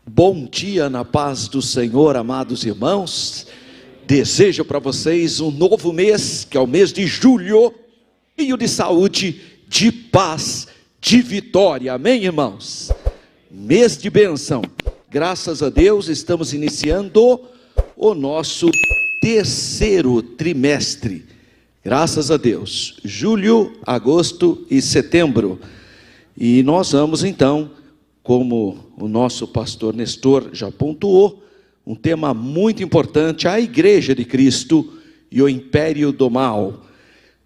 Bom dia na paz do Senhor, amados irmãos. Desejo para vocês um novo mês, que é o mês de julho, cheio de saúde, de paz, de vitória. Amém, irmãos? Mês de bênção. Graças a Deus, estamos iniciando o nosso terceiro trimestre. Graças a Deus. Julho, agosto e setembro. E nós vamos então, como o nosso pastor Nestor já pontuou, um tema muito importante: a Igreja de Cristo e o Império do Mal.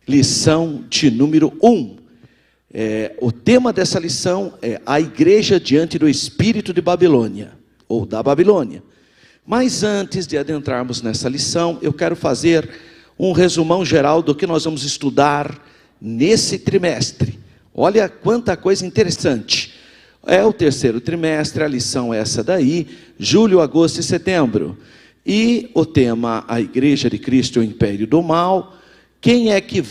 Lição de número 1. O tema dessa lição é a Igreja diante do Espírito de Babilônia, ou da Babilônia. Mas antes de adentrarmos nessa lição, eu quero fazer um resumão geral do que nós vamos estudar nesse trimestre. Olha quanta coisa interessante. É o terceiro trimestre, a lição é essa daí, julho, agosto e setembro. E o tema, a Igreja de Cristo e o Império do Mal. Quem é que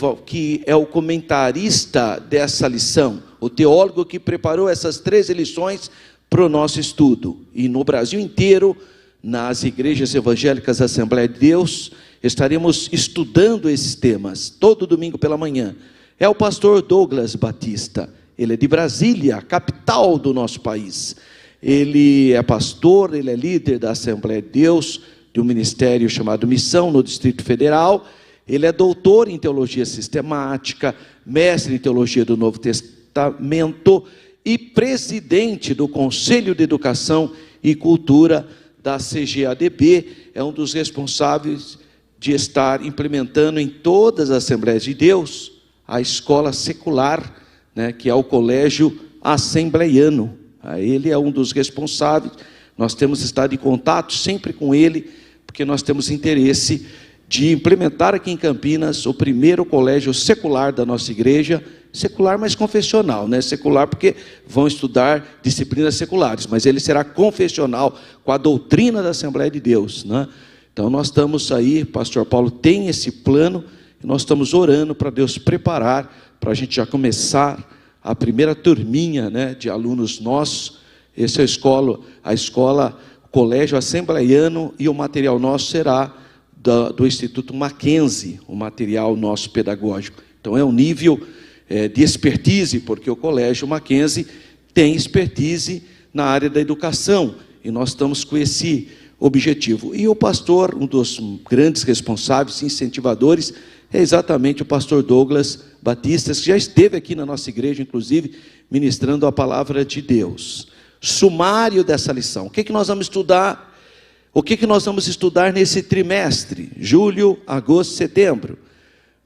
é o comentarista dessa lição? O teólogo que preparou essas 13 lições para o nosso estudo. E no Brasil inteiro, nas igrejas evangélicas da Assembleia de Deus, estaremos estudando esses temas, todo domingo pela manhã. É o pastor Douglas Batista. Ele é de Brasília, capital do nosso país. Ele é pastor, ele é líder da Assembleia de Deus, de um ministério chamado Missão, no Distrito Federal. Ele é doutor em teologia sistemática, mestre em teologia do Novo Testamento e presidente do Conselho de Educação e Cultura da CGADB. É um dos responsáveis de estar implementando em todas as Assembleias de Deus a escola secular, que é o colégio assembleiano. Ele é um dos responsáveis. Nós temos estado em contato sempre com ele, porque nós temos interesse de implementar aqui em Campinas o primeiro colégio secular da nossa igreja, secular, mas confessional, secular porque vão estudar disciplinas seculares, mas ele será confessional, com a doutrina da Assembleia de Deus, Então nós estamos aí, pastor Paulo tem esse plano, e nós estamos orando para Deus preparar, para a gente já começar a primeira turminha, de alunos nossos. Essa é a escola, o colégio assembleiano, e o material nosso será do Instituto Mackenzie, o material nosso pedagógico. Então é um nível de expertise, porque o colégio Mackenzie tem expertise na área da educação, e nós estamos com esse objetivo. E o pastor, um dos grandes responsáveis, incentivadores, é exatamente o pastor Douglas Batista, que já esteve aqui na nossa igreja, inclusive, ministrando a palavra de Deus. Sumário dessa lição. O que nós vamos estudar? O que nós vamos estudar nesse trimestre? Julho, agosto, setembro.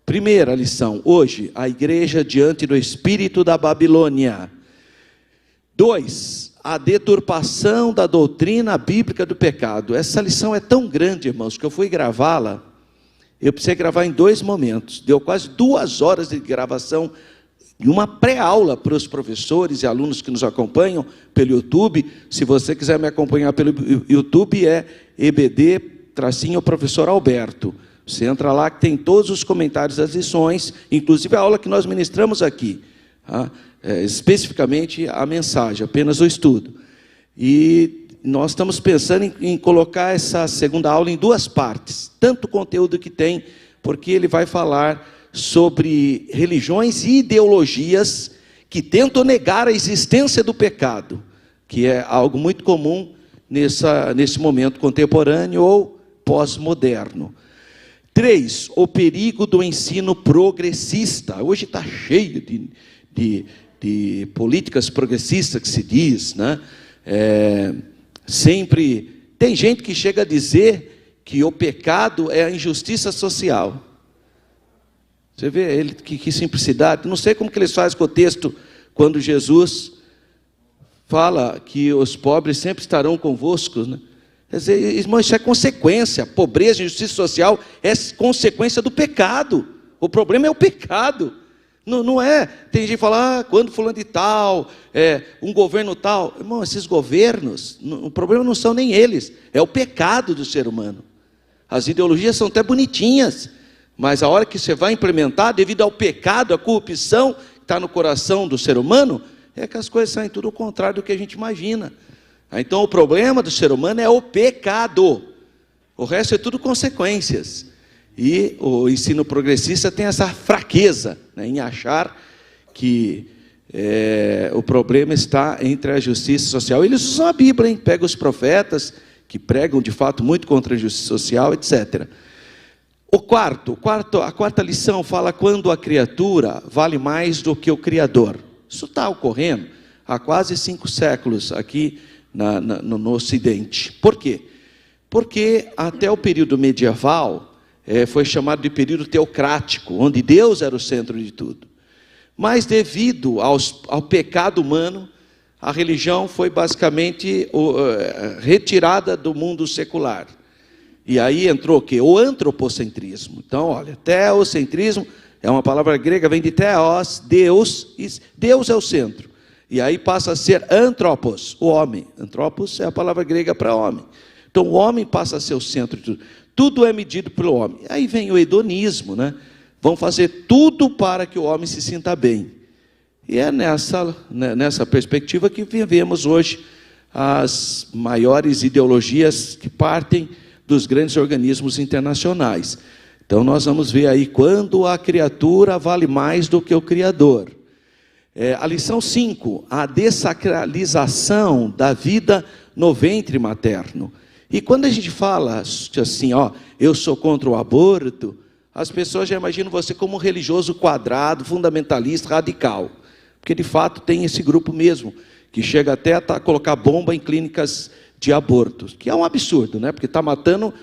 Primeira lição, hoje, a igreja diante do espírito da Babilônia. 2, a deturpação da doutrina bíblica do pecado. Essa lição é tão grande, irmãos, que eu fui gravá-la. Eu precisei gravar em 2 momentos. Deu quase 2 horas de gravação, e uma pré-aula para os professores e alunos que nos acompanham pelo YouTube. Se você quiser me acompanhar pelo YouTube, é EBD-Professor Alberto. Você entra lá que tem todos os comentários das lições, inclusive a aula que nós ministramos aqui. Especificamente a mensagem, apenas o estudo. E nós estamos pensando em colocar essa segunda aula em 2 partes. Tanto o conteúdo que tem, porque ele vai falar sobre religiões e ideologias que tentam negar a existência do pecado, que é algo muito comum nesse momento contemporâneo ou pós-moderno. 3, o perigo do ensino progressista. Hoje está cheio de políticas progressistas que se diz, sempre tem gente que chega a dizer que o pecado é a injustiça social. Você vê que simplicidade. Não sei como que eles fazem com o texto quando Jesus fala que os pobres sempre estarão convosco, Quer dizer, irmão, isso é consequência. Pobreza e injustiça social é consequência do pecado. O problema é o pecado. Não é, tem gente que fala, quando fulano de tal, um governo tal. Irmão, esses governos, o problema não são nem eles, é o pecado do ser humano. As ideologias são até bonitinhas, mas a hora que você vai implementar, devido ao pecado, à corrupção que está no coração do ser humano, é que as coisas saem tudo ao contrário do que a gente imagina. Então o problema do ser humano é o pecado. O resto é tudo consequências. E o ensino progressista tem essa fraqueza, né, em achar que o problema está entre a justiça social. Eles usam a Bíblia, hein? Pegam os profetas, que pregam de fato muito contra a justiça social, etc. A quarta lição fala quando a criatura vale mais do que o Criador. Isso está ocorrendo há quase 5 séculos aqui no Ocidente. Por quê? Porque até o período medieval foi chamado de período teocrático, onde Deus era o centro de tudo. Mas devido ao pecado humano, a religião foi basicamente retirada do mundo secular. E aí entrou o quê? O antropocentrismo. Então, olha, teocentrismo é uma palavra grega, vem de theos, Deus, e Deus é o centro. E aí passa a ser anthropos, o homem. Anthropos é a palavra grega para homem. Então, o homem passa a ser o centro de tudo. Tudo é medido pelo homem. Aí vem o hedonismo, né? Vão fazer tudo para que o homem se sinta bem. E é nessa perspectiva que vivemos hoje as maiores ideologias que partem dos grandes organismos internacionais. Então nós vamos ver aí quando a criatura vale mais do que o Criador. A lição 5, a dessacralização da vida no ventre materno. E quando a gente fala assim, eu sou contra o aborto, as pessoas já imaginam você como um religioso quadrado, fundamentalista, radical. Porque de fato tem esse grupo mesmo, que chega até a colocar bomba em clínicas de abortos, que é um absurdo, né? Porque está matando.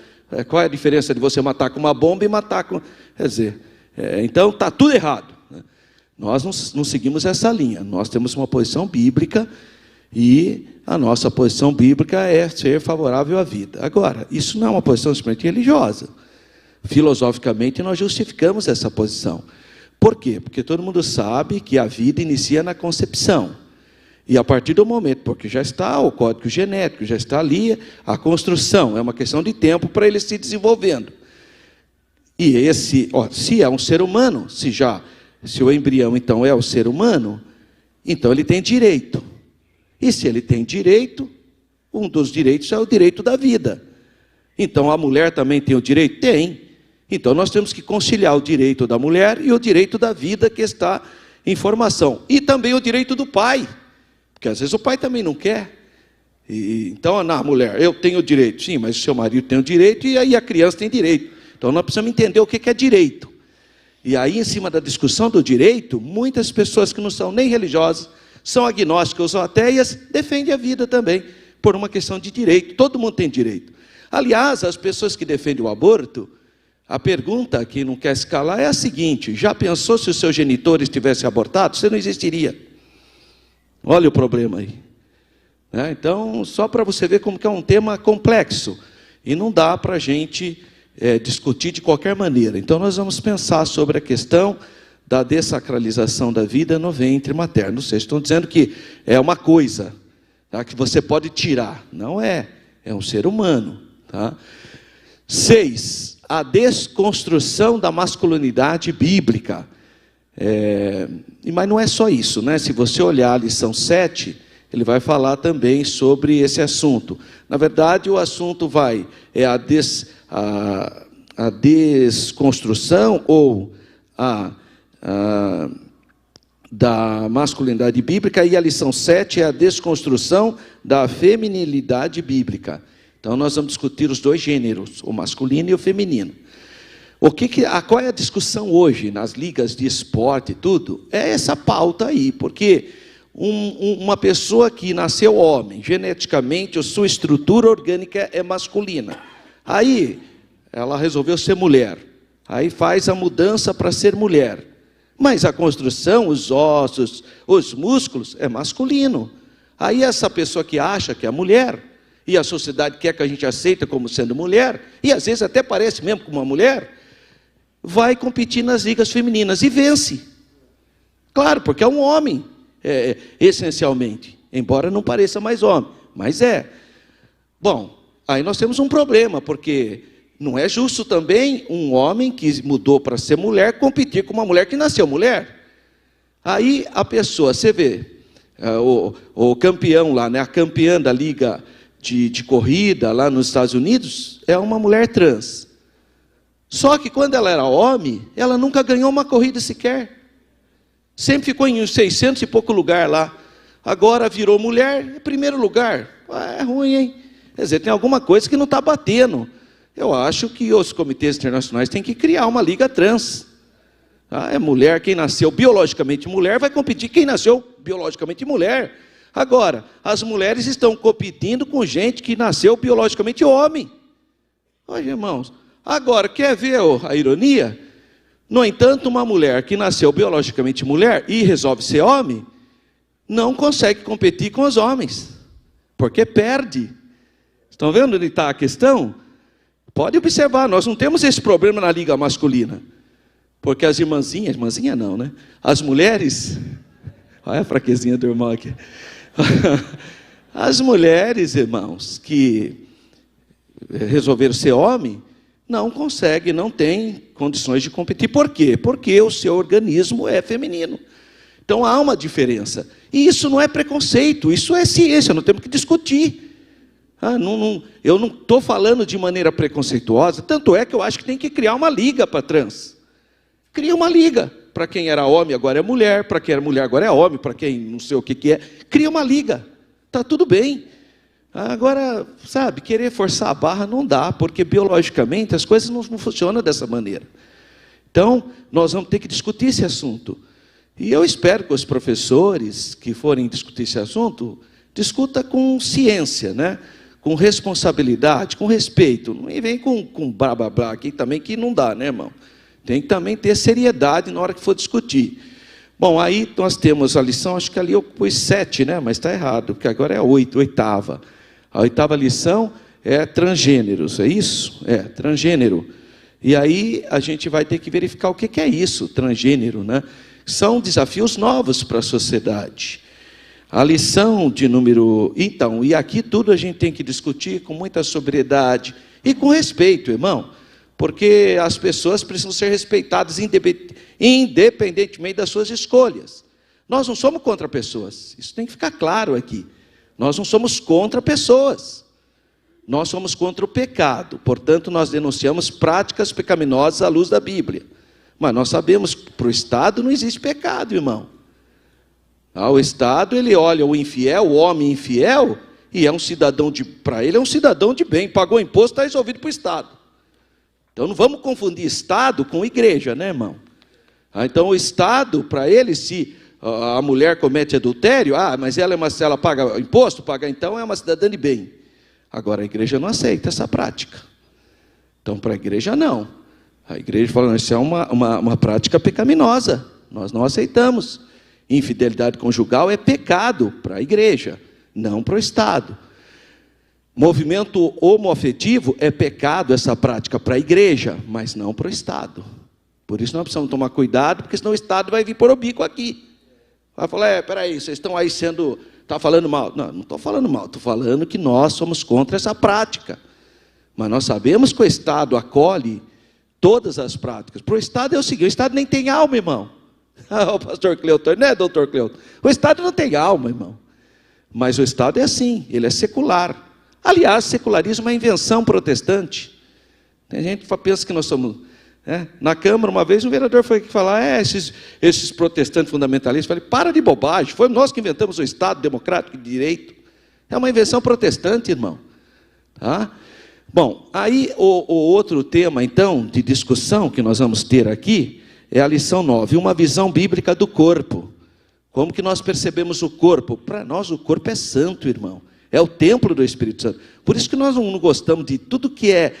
Qual é a diferença de você matar com uma bomba e matar com. Quer dizer, então está tudo errado, né? Nós não seguimos essa linha, nós temos uma posição bíblica e a nossa posição bíblica é ser favorável à vida. Agora, isso não é uma posição simplesmente religiosa. Filosoficamente, nós justificamos essa posição. Por quê? Porque todo mundo sabe que a vida inicia na concepção. E a partir do momento, porque já está o código genético, já está ali a construção, é uma questão de tempo para ele se desenvolvendo. E se é um ser humano, se o embrião então é o ser humano, então ele tem direito. E se ele tem direito, um dos direitos é o direito da vida. Então a mulher também tem o direito? Tem. Então nós temos que conciliar o direito da mulher e o direito da vida que está em formação. E também o direito do pai. Porque às vezes o pai também não quer. Então, mulher, eu tenho direito. Sim, mas o seu marido tem o direito e aí a criança tem direito. Então nós precisamos entender o que é direito. E aí, em cima da discussão do direito, muitas pessoas que não são nem religiosas, são agnósticas ou ateias, defendem a vida também, por uma questão de direito. Todo mundo tem direito. Aliás, as pessoas que defendem o aborto, a pergunta que não quer se calar é a seguinte: já pensou se os seus genitores tivessem abortado? Você não existiria. Olha o problema aí. Então, só para você ver como que é um tema complexo. E não dá para a gente discutir de qualquer maneira. Então, nós vamos pensar sobre a questão da dessacralização da vida no ventre materno. Vocês estão dizendo que é uma coisa, tá, que você pode tirar. Não é. É um ser humano. Tá? 6. A desconstrução da masculinidade bíblica. Mas não é só isso, né? Se você olhar a lição 7, ele vai falar também sobre esse assunto. Na verdade, o assunto a desconstrução ou da masculinidade bíblica, e a lição 7 é a desconstrução da feminilidade bíblica. Então nós vamos discutir os dois gêneros, o masculino e o feminino. Qual é a discussão hoje nas ligas de esporte e tudo? É essa pauta aí, porque uma pessoa que nasceu homem, geneticamente, a sua estrutura orgânica é masculina. Aí ela resolveu ser mulher. Aí faz a mudança para ser mulher. Mas a construção, os ossos, os músculos, é masculino. Aí essa pessoa que acha que é mulher, e a sociedade quer que a gente aceita como sendo mulher, e às vezes até parece mesmo como uma mulher, vai competir nas ligas femininas e vence. Claro, porque é um homem, essencialmente, embora não pareça mais homem, mas é. Bom, aí nós temos um problema, porque não é justo também um homem que mudou para ser mulher competir com uma mulher que nasceu mulher. Aí a pessoa, você vê, o campeão lá, né? A campeã da liga de corrida lá nos Estados Unidos é uma mulher trans. Só que quando ela era homem, ela nunca ganhou uma corrida sequer. Sempre ficou em uns 600 e pouco lugar lá. Agora virou mulher, em primeiro lugar. É ruim, hein? Quer dizer, tem alguma coisa que não está batendo. Eu acho que os comitês internacionais têm que criar uma liga trans. É mulher, quem nasceu biologicamente mulher vai competir quem nasceu biologicamente mulher. Agora, as mulheres estão competindo com gente que nasceu biologicamente homem. Olha, irmãos, agora, quer ver a ironia? No entanto, uma mulher que nasceu biologicamente mulher e resolve ser homem, não consegue competir com os homens, porque perde. Estão vendo onde está a questão? Pode observar, nós não temos esse problema na liga masculina, porque as irmãzinhas não, né? As mulheres, olha a fraquezinha do irmão aqui. As mulheres, irmãos, que resolveram ser homem, não conseguem, não têm condições de competir. Por quê? Porque o seu organismo é feminino. Então há uma diferença. E isso não é preconceito, isso é ciência, não temos que discutir. Eu não estou falando de maneira preconceituosa, tanto é que eu acho que tem que criar uma liga para trans. Cria uma liga. Para quem era homem agora é mulher, para quem era mulher agora é homem, para quem não sei o que é. Cria uma liga. Está tudo bem. Agora, sabe, querer forçar a barra não dá, porque biologicamente as coisas não funcionam dessa maneira. Então, nós vamos ter que discutir esse assunto. E eu espero que os professores que forem discutir esse assunto, discuta com ciência, né? Com responsabilidade, com respeito. Não vem com blá blá blá aqui também, que não dá, né, irmão? Tem que também ter seriedade na hora que for discutir. Bom, aí nós temos a lição, acho que ali eu pus 7, né? Mas está errado, porque agora é a 8ª. A 8ª lição é transgêneros, é isso? É, transgênero. E aí a gente vai ter que verificar o que é isso, transgênero, né? São desafios novos para a sociedade. A lição de número... Então, e aqui tudo a gente tem que discutir com muita sobriedade e com respeito, irmão. Porque as pessoas precisam ser respeitadas independentemente das suas escolhas. Nós não somos contra pessoas, isso tem que ficar claro aqui. Nós não somos contra pessoas, nós somos contra o pecado. Portanto, nós denunciamos práticas pecaminosas à luz da Bíblia. Mas nós sabemos que para o Estado não existe pecado, irmão. O Estado, ele olha o infiel, o homem infiel, e é um cidadão para ele é um cidadão de bem, pagou imposto, está resolvido para o Estado. Então não vamos confundir Estado com igreja, né, irmão? Então o Estado, para ele, se a mulher comete adultério, mas se ela paga imposto, então é uma cidadã de bem. Agora a igreja não aceita essa prática. Então para a igreja não. A igreja fala, isso é uma prática pecaminosa, nós não aceitamos. Infidelidade conjugal é pecado para a igreja, não para o Estado. Movimento homoafetivo é pecado, essa prática, para a igreja, mas não para o Estado. Por isso nós precisamos tomar cuidado, porque senão o Estado vai vir por o bico aqui. Vai falar, peraí, vocês estão aí está falando mal. Não estou falando mal, estou falando que nós somos contra essa prática. Mas nós sabemos que o Estado acolhe todas as práticas. Para o Estado é o seguinte, o Estado nem tem alma, irmão. O pastor Cleuton, não é, doutor Cleuton? O Estado não tem alma, irmão. Mas o Estado é assim, ele é secular. Aliás, secularismo é invenção protestante. Tem gente que pensa que nós somos... Na Câmara, uma vez, um vereador foi falar, esses protestantes fundamentalistas, eu falei, para de bobagem, foi nós que inventamos o Estado democrático de direito. É uma invenção protestante, irmão. Tá? Bom, aí o outro tema, então, de discussão que nós vamos ter aqui, é a lição 9, uma visão bíblica do corpo. Como que nós percebemos o corpo? Para nós o corpo é santo, irmão. É o templo do Espírito Santo. Por isso que nós não gostamos de tudo que é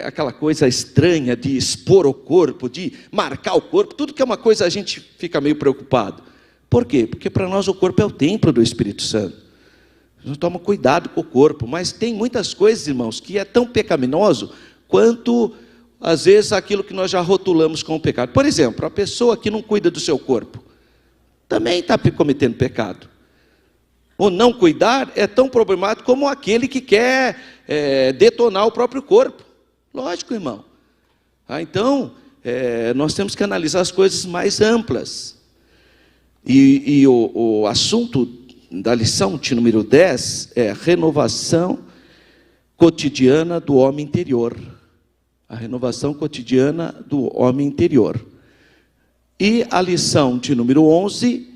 aquela coisa estranha de expor o corpo, de marcar o corpo. Tudo que é uma coisa a gente fica meio preocupado. Por quê? Porque para nós o corpo é o templo do Espírito Santo. Nós toma cuidado com o corpo. Mas tem muitas coisas, irmãos, que é tão pecaminoso quanto, às vezes, aquilo que nós já rotulamos como pecado. Por exemplo, a pessoa que não cuida do seu corpo também está cometendo pecado. O não cuidar é tão problemático como aquele que quer detonar o próprio corpo. Lógico, irmão. Então, nós temos que analisar as coisas mais amplas. E o assunto da lição de número 10 é renovação cotidiana do homem interior. A renovação cotidiana do homem interior. E a lição de número 11,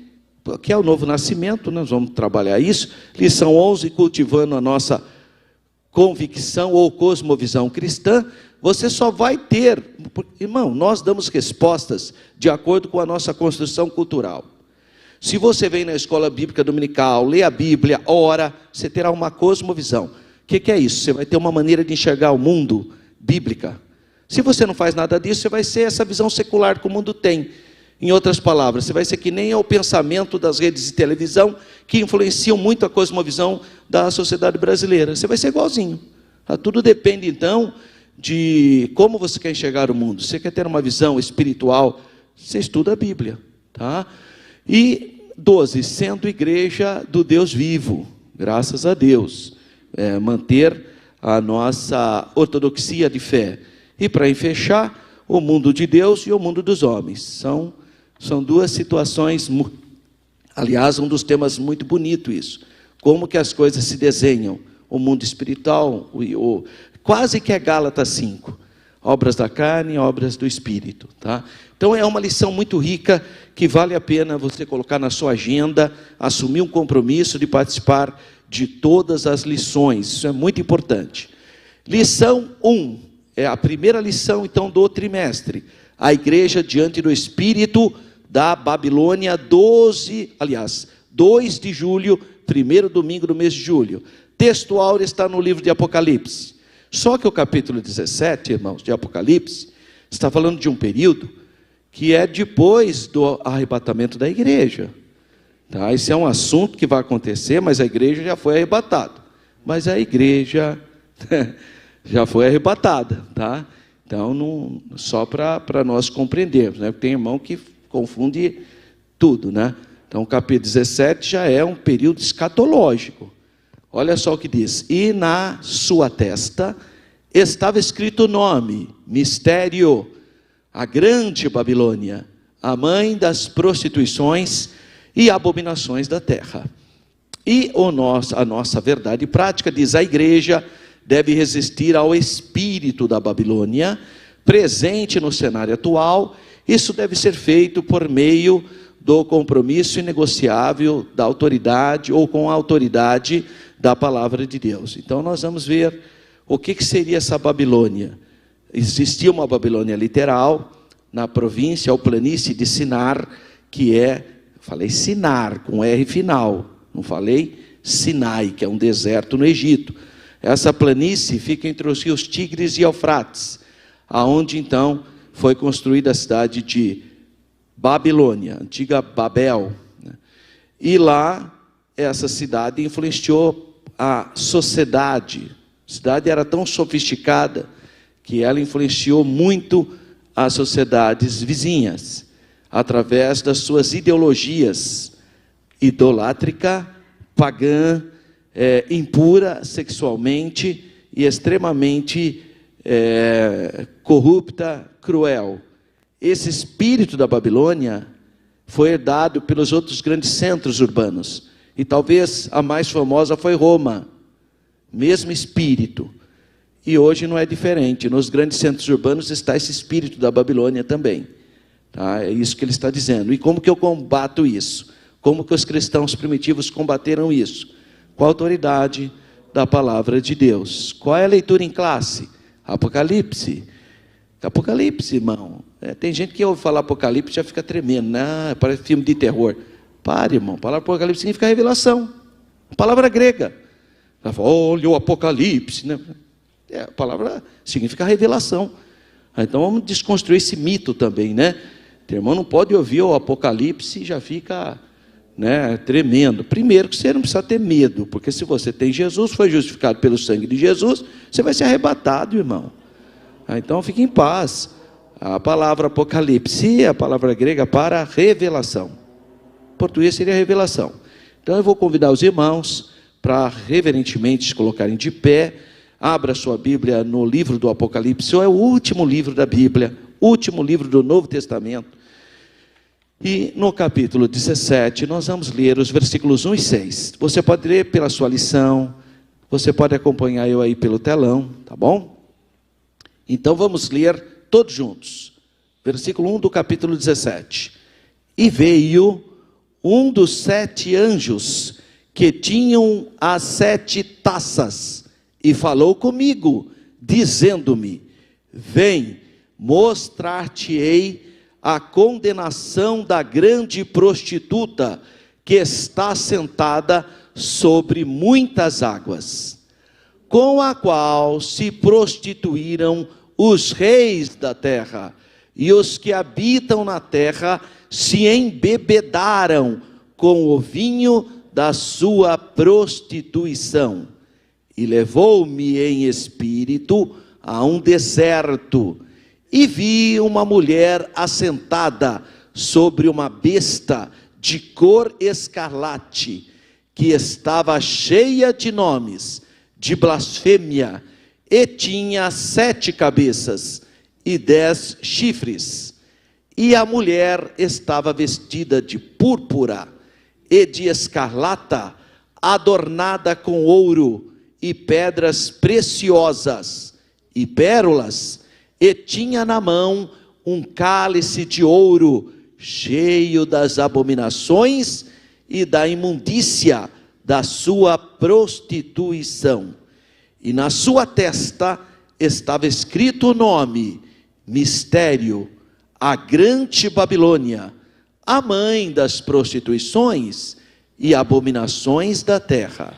que é o novo nascimento, nós vamos trabalhar isso. Lição 11, cultivando a nossa convicção ou cosmovisão cristã. Você só vai ter, irmão, nós damos respostas de acordo com a nossa construção cultural. Se você vem na escola bíblica dominical, lê a Bíblia, ora, você terá uma cosmovisão. O que é isso? Você vai ter uma maneira de enxergar o mundo bíblica. Se você não faz nada disso, você vai ser essa visão secular que o mundo tem. Em outras palavras, você vai ser que nem o pensamento das redes de televisão que influenciam muito a cosmovisão da sociedade brasileira. Você vai ser igualzinho. Tudo depende, então, de como você quer enxergar o mundo. Você quer ter uma visão espiritual, você estuda a Bíblia. Tá? E 12, sendo igreja do Deus vivo, graças a Deus. Manter a nossa ortodoxia de fé. E para fechar, o mundo de Deus e o mundo dos homens. São duas situações, aliás, um dos temas muito bonito isso. Como que as coisas se desenham. O mundo espiritual, quase que é Gálatas 5. Obras da carne, obras do Espírito. Tá? Então é uma lição muito rica, que vale a pena você colocar na sua agenda, assumir um compromisso de participar de todas as lições. Isso é muito importante. Lição 1, é a primeira lição então do trimestre. A igreja diante do Espírito da Babilônia, 2 de julho, primeiro domingo do mês de julho. Texto áureo está no livro de Apocalipse. Só que o capítulo 17, irmãos, de Apocalipse, está falando de um período que é depois do arrebatamento da igreja. Tá? Esse é um assunto que vai acontecer, mas a igreja já foi arrebatada. Mas a igreja já foi arrebatada. Tá? Então, só para nós compreendermos, né? Porque tem irmão que confunde tudo, né? Então, o capítulo 17 já é um período escatológico. Olha só o que diz: e na sua testa estava escrito o nome, mistério, a grande Babilônia, a mãe das prostituições e abominações da terra. E a nossa verdade prática diz: a igreja deve resistir ao espírito da Babilônia, presente no cenário atual. Isso deve ser feito por meio do compromisso inegociável da autoridade, ou com a autoridade da palavra de Deus. Então nós vamos ver o que seria essa Babilônia. Existia uma Babilônia literal, na província ou planície de Sinar, que falei Sinar, com R final, não falei Sinai, que é um deserto no Egito. Essa planície fica entre os rios Tigres e Eufrates, aonde então foi construída a cidade de Babilônia, antiga Babel. E lá, essa cidade influenciou a sociedade. A cidade era tão sofisticada que ela influenciou muito as sociedades vizinhas, através das suas ideologias idolátrica, pagã, impura sexualmente e extremamente corrupta, cruel. Esse espírito da Babilônia foi herdado pelos outros grandes centros urbanos. E talvez a mais famosa foi Roma. Mesmo espírito. E hoje não é diferente. Nos grandes centros urbanos está esse espírito da Babilônia também. Tá? É isso que ele está dizendo. E como que eu combato isso? Como que os cristãos primitivos combateram isso? Com a autoridade da palavra de Deus. Qual é a leitura em classe? Apocalipse. Apocalipse, irmão. Tem gente que ouve falar Apocalipse e já fica tremendo, né? Parece filme de terror. Pare, irmão. A palavra Apocalipse significa revelação. A palavra grega. Ela fala, olha o Apocalipse, né? A palavra significa revelação. Então vamos desconstruir esse mito também, né? O irmão não pode ouvir o Apocalipse e já fica, né, tremendo. Primeiro que você não precisa ter medo, porque se você tem Jesus, foi justificado pelo sangue de Jesus, você vai ser arrebatado, irmão. Então fique em paz. A palavra Apocalipse é a palavra grega para revelação. Em português seria revelação. Então eu vou convidar os irmãos para reverentemente se colocarem de pé. Abra sua Bíblia no livro do Apocalipse. É o último livro da Bíblia, último livro do Novo Testamento. E no capítulo 17, nós vamos ler os versículos 1 e 6. Você pode ler pela sua lição, você pode acompanhar eu aí pelo telão, tá bom? Então vamos ler todos juntos. Versículo 1 do capítulo 17. E veio um dos 7 anjos que tinham as 7 taças, e falou comigo, dizendo-me: vem, mostrar-te-ei a condenação da grande prostituta, que está sentada sobre muitas águas, com a qual se prostituíram os reis da terra, e os que habitam na terra se embebedaram com o vinho da sua prostituição. E levou-me em espírito a um deserto, e vi uma mulher assentada sobre uma besta de cor escarlate, que estava cheia de nomes, de blasfêmia, e tinha 7 cabeças e 10 chifres. E a mulher estava vestida de púrpura e de escarlata, adornada com ouro e pedras preciosas e pérolas, e tinha na mão um cálice de ouro, cheio das abominações e da imundícia da sua prostituição. E na sua testa estava escrito o nome: Mistério, a grande Babilônia, a mãe das prostituições e abominações da terra.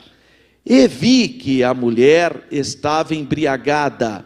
E vi que a mulher estava embriagada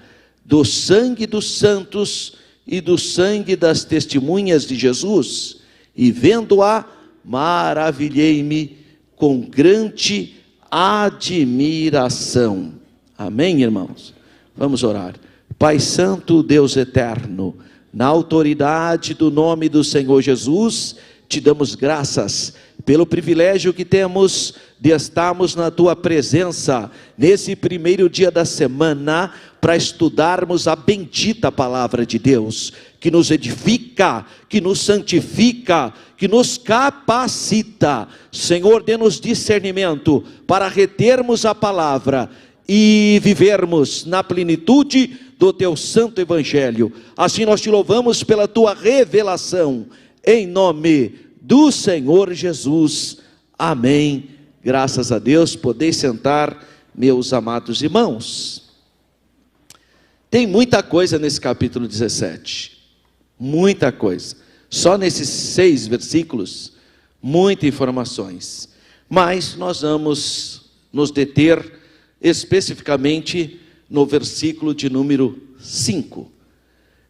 do sangue dos santos e do sangue das testemunhas de Jesus, e vendo-a, maravilhei-me com grande admiração. Amém, irmãos? Vamos orar. Pai Santo, Deus eterno, na autoridade do nome do Senhor Jesus, te damos graças pelo privilégio que temos de estarmos na tua presença nesse primeiro dia da semana, para estudarmos a bendita palavra de Deus, que nos edifica, que nos santifica, que nos capacita. Senhor, dê-nos discernimento para retermos a palavra e vivermos na plenitude do teu santo evangelho. Assim nós te louvamos pela tua revelação, em nome do Senhor Jesus. Amém. Graças a Deus. Podeis sentar, meus amados irmãos. Tem muita coisa nesse capítulo 17, muita coisa. Só nesses 6 versículos, muitas informações. Mas nós vamos nos deter especificamente no versículo de número 5. O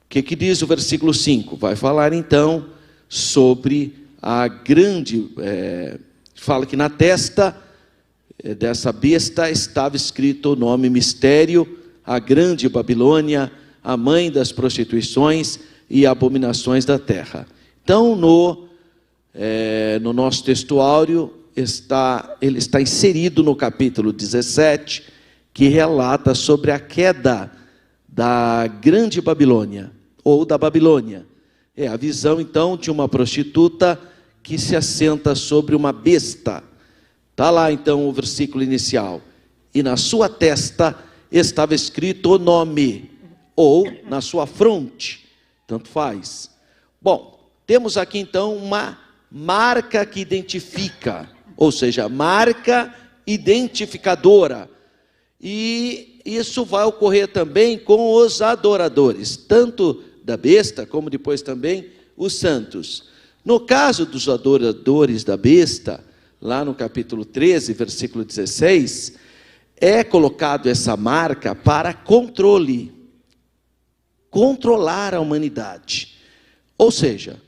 que diz o versículo 5? Vai falar então sobre a grande... fala que na testa dessa besta estava escrito o nome Mistério, a grande Babilônia, a mãe das prostituições e abominações da terra. Então, no nosso textuário, ele está inserido no capítulo 17, que relata sobre a queda da grande Babilônia, ou da Babilônia. É a visão, então, de uma prostituta que se assenta sobre uma besta. Está lá, então, o versículo inicial. E na sua testa estava escrito o nome, ou na sua fronte, tanto faz. Bom, temos aqui então uma marca que identifica, ou seja, marca identificadora. E isso vai ocorrer também com os adoradores, tanto da besta, como depois também os santos. No caso dos adoradores da besta, lá no capítulo 13, versículo 16, é colocado essa marca para controle, controlar a humanidade. Ou seja,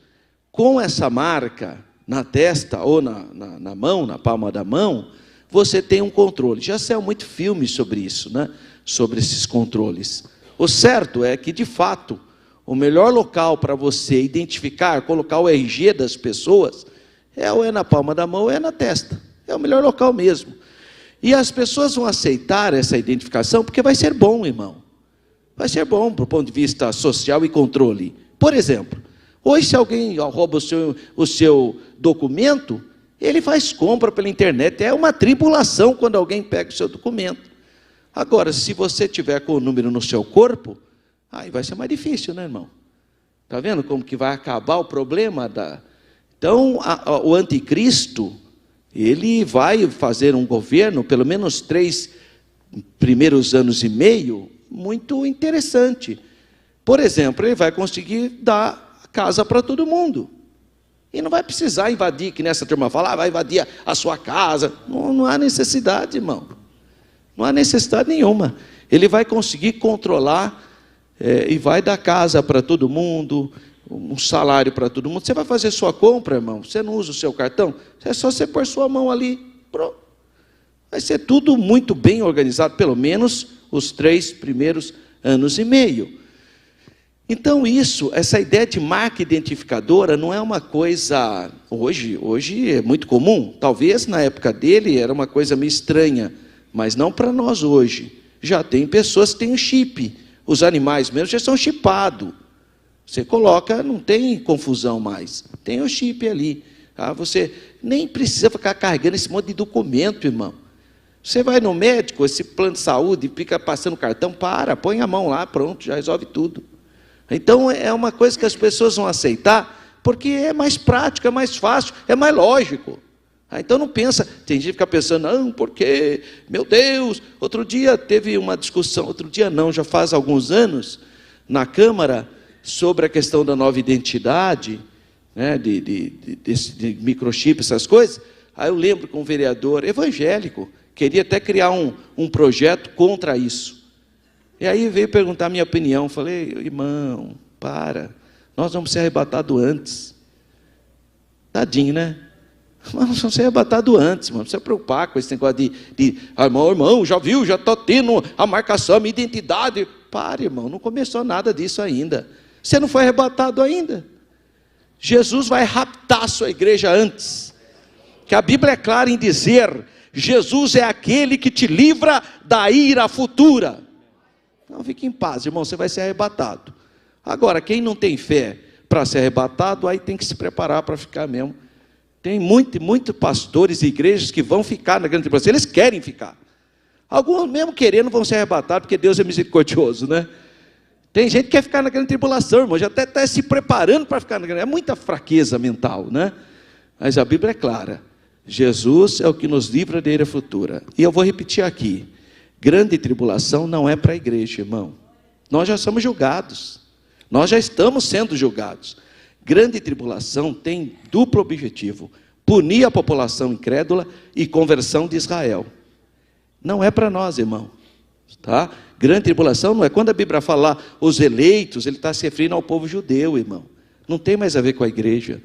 com essa marca na testa ou na mão, na palma da mão, você tem um controle. Já saiu muito filme sobre isso, né? Sobre esses controles. O certo é que, de fato, o melhor local para você identificar, colocar o RG das pessoas, ou é na palma da mão ou é na testa. É o melhor local mesmo. E as pessoas vão aceitar essa identificação porque vai ser bom, irmão. Vai ser bom do ponto de vista social e controle. Por exemplo, Hoje, se alguém rouba o seu documento, ele faz compra pela internet. É uma tribulação quando alguém pega o seu documento. Agora, se você tiver com o número no seu corpo, aí vai ser mais difícil, né, irmão? Está vendo como que vai acabar o problema? Então, o anticristo, ele vai fazer um governo, pelo menos 3 primeiros anos e meio, muito interessante. Por exemplo, ele vai conseguir dar casa para todo mundo. E não vai precisar invadir, que nessa turma fala, vai invadir a sua casa. Não há necessidade, irmão. Não há necessidade nenhuma. Ele vai conseguir controlar e vai dar casa para todo mundo, um salário para todo mundo. Você vai fazer sua compra, irmão, você não usa o seu cartão, é só você pôr sua mão ali, pronto. Vai ser tudo muito bem organizado, pelo menos os 3 primeiros anos e meio. Então essa ideia de marca identificadora não é uma coisa, hoje é muito comum, talvez na época dele era uma coisa meio estranha, mas não para nós hoje. Já tem pessoas que têm um chip, os animais mesmo já são chipados. Você coloca, não tem confusão mais, tem o chip ali. Você nem precisa ficar carregando esse monte de documento, irmão. Você vai no médico, esse plano de saúde, fica passando cartão, põe a mão lá, pronto, já resolve tudo. Então é uma coisa que as pessoas vão aceitar, porque é mais prático, é mais fácil, é mais lógico. Então não pensa, tem gente que fica pensando, não, porque, meu Deus, outro dia teve uma discussão, outro dia não, já faz alguns anos, na Câmara, sobre a questão da nova identidade, né, de microchip, essas coisas. Aí eu lembro que um vereador evangélico queria até criar um projeto contra isso. E aí veio perguntar a minha opinião. Falei, irmão, nós vamos ser arrebatados antes. Tadinho, né? Nós vamos ser arrebatados antes, mano. Não precisa preocupar com esse negócio irmão, já viu, já estou tendo a marcação, a minha identidade. Irmão, não começou nada disso ainda. Você não foi arrebatado ainda. Jesus vai raptar a sua igreja antes. Que a Bíblia é clara em dizer, Jesus é aquele que te livra da ira futura. Então fique em paz, irmão, você vai ser arrebatado. Agora, quem não tem fé para ser arrebatado, aí tem que se preparar para ficar mesmo. Tem muitos pastores e igrejas que vão ficar na grande tribulação, eles querem ficar. Alguns mesmo querendo vão ser arrebatados, porque Deus é misericordioso, né? Tem gente que quer ficar na grande tribulação, irmão, já até está se preparando para ficar na grande. É muita fraqueza mental, né? Mas a Bíblia é clara. Jesus é o que nos livra da ira futura. E eu vou repetir aqui. Grande tribulação não é para a igreja, irmão. Nós já somos julgados. Nós já estamos sendo julgados. Grande tribulação tem duplo objetivo. Punir a população incrédula e conversão de Israel. Não é para nós, irmão. Tá? Grande tribulação não é. Quando a Bíblia fala os eleitos, ele está se referindo ao povo judeu, irmão. Não tem mais a ver com a igreja.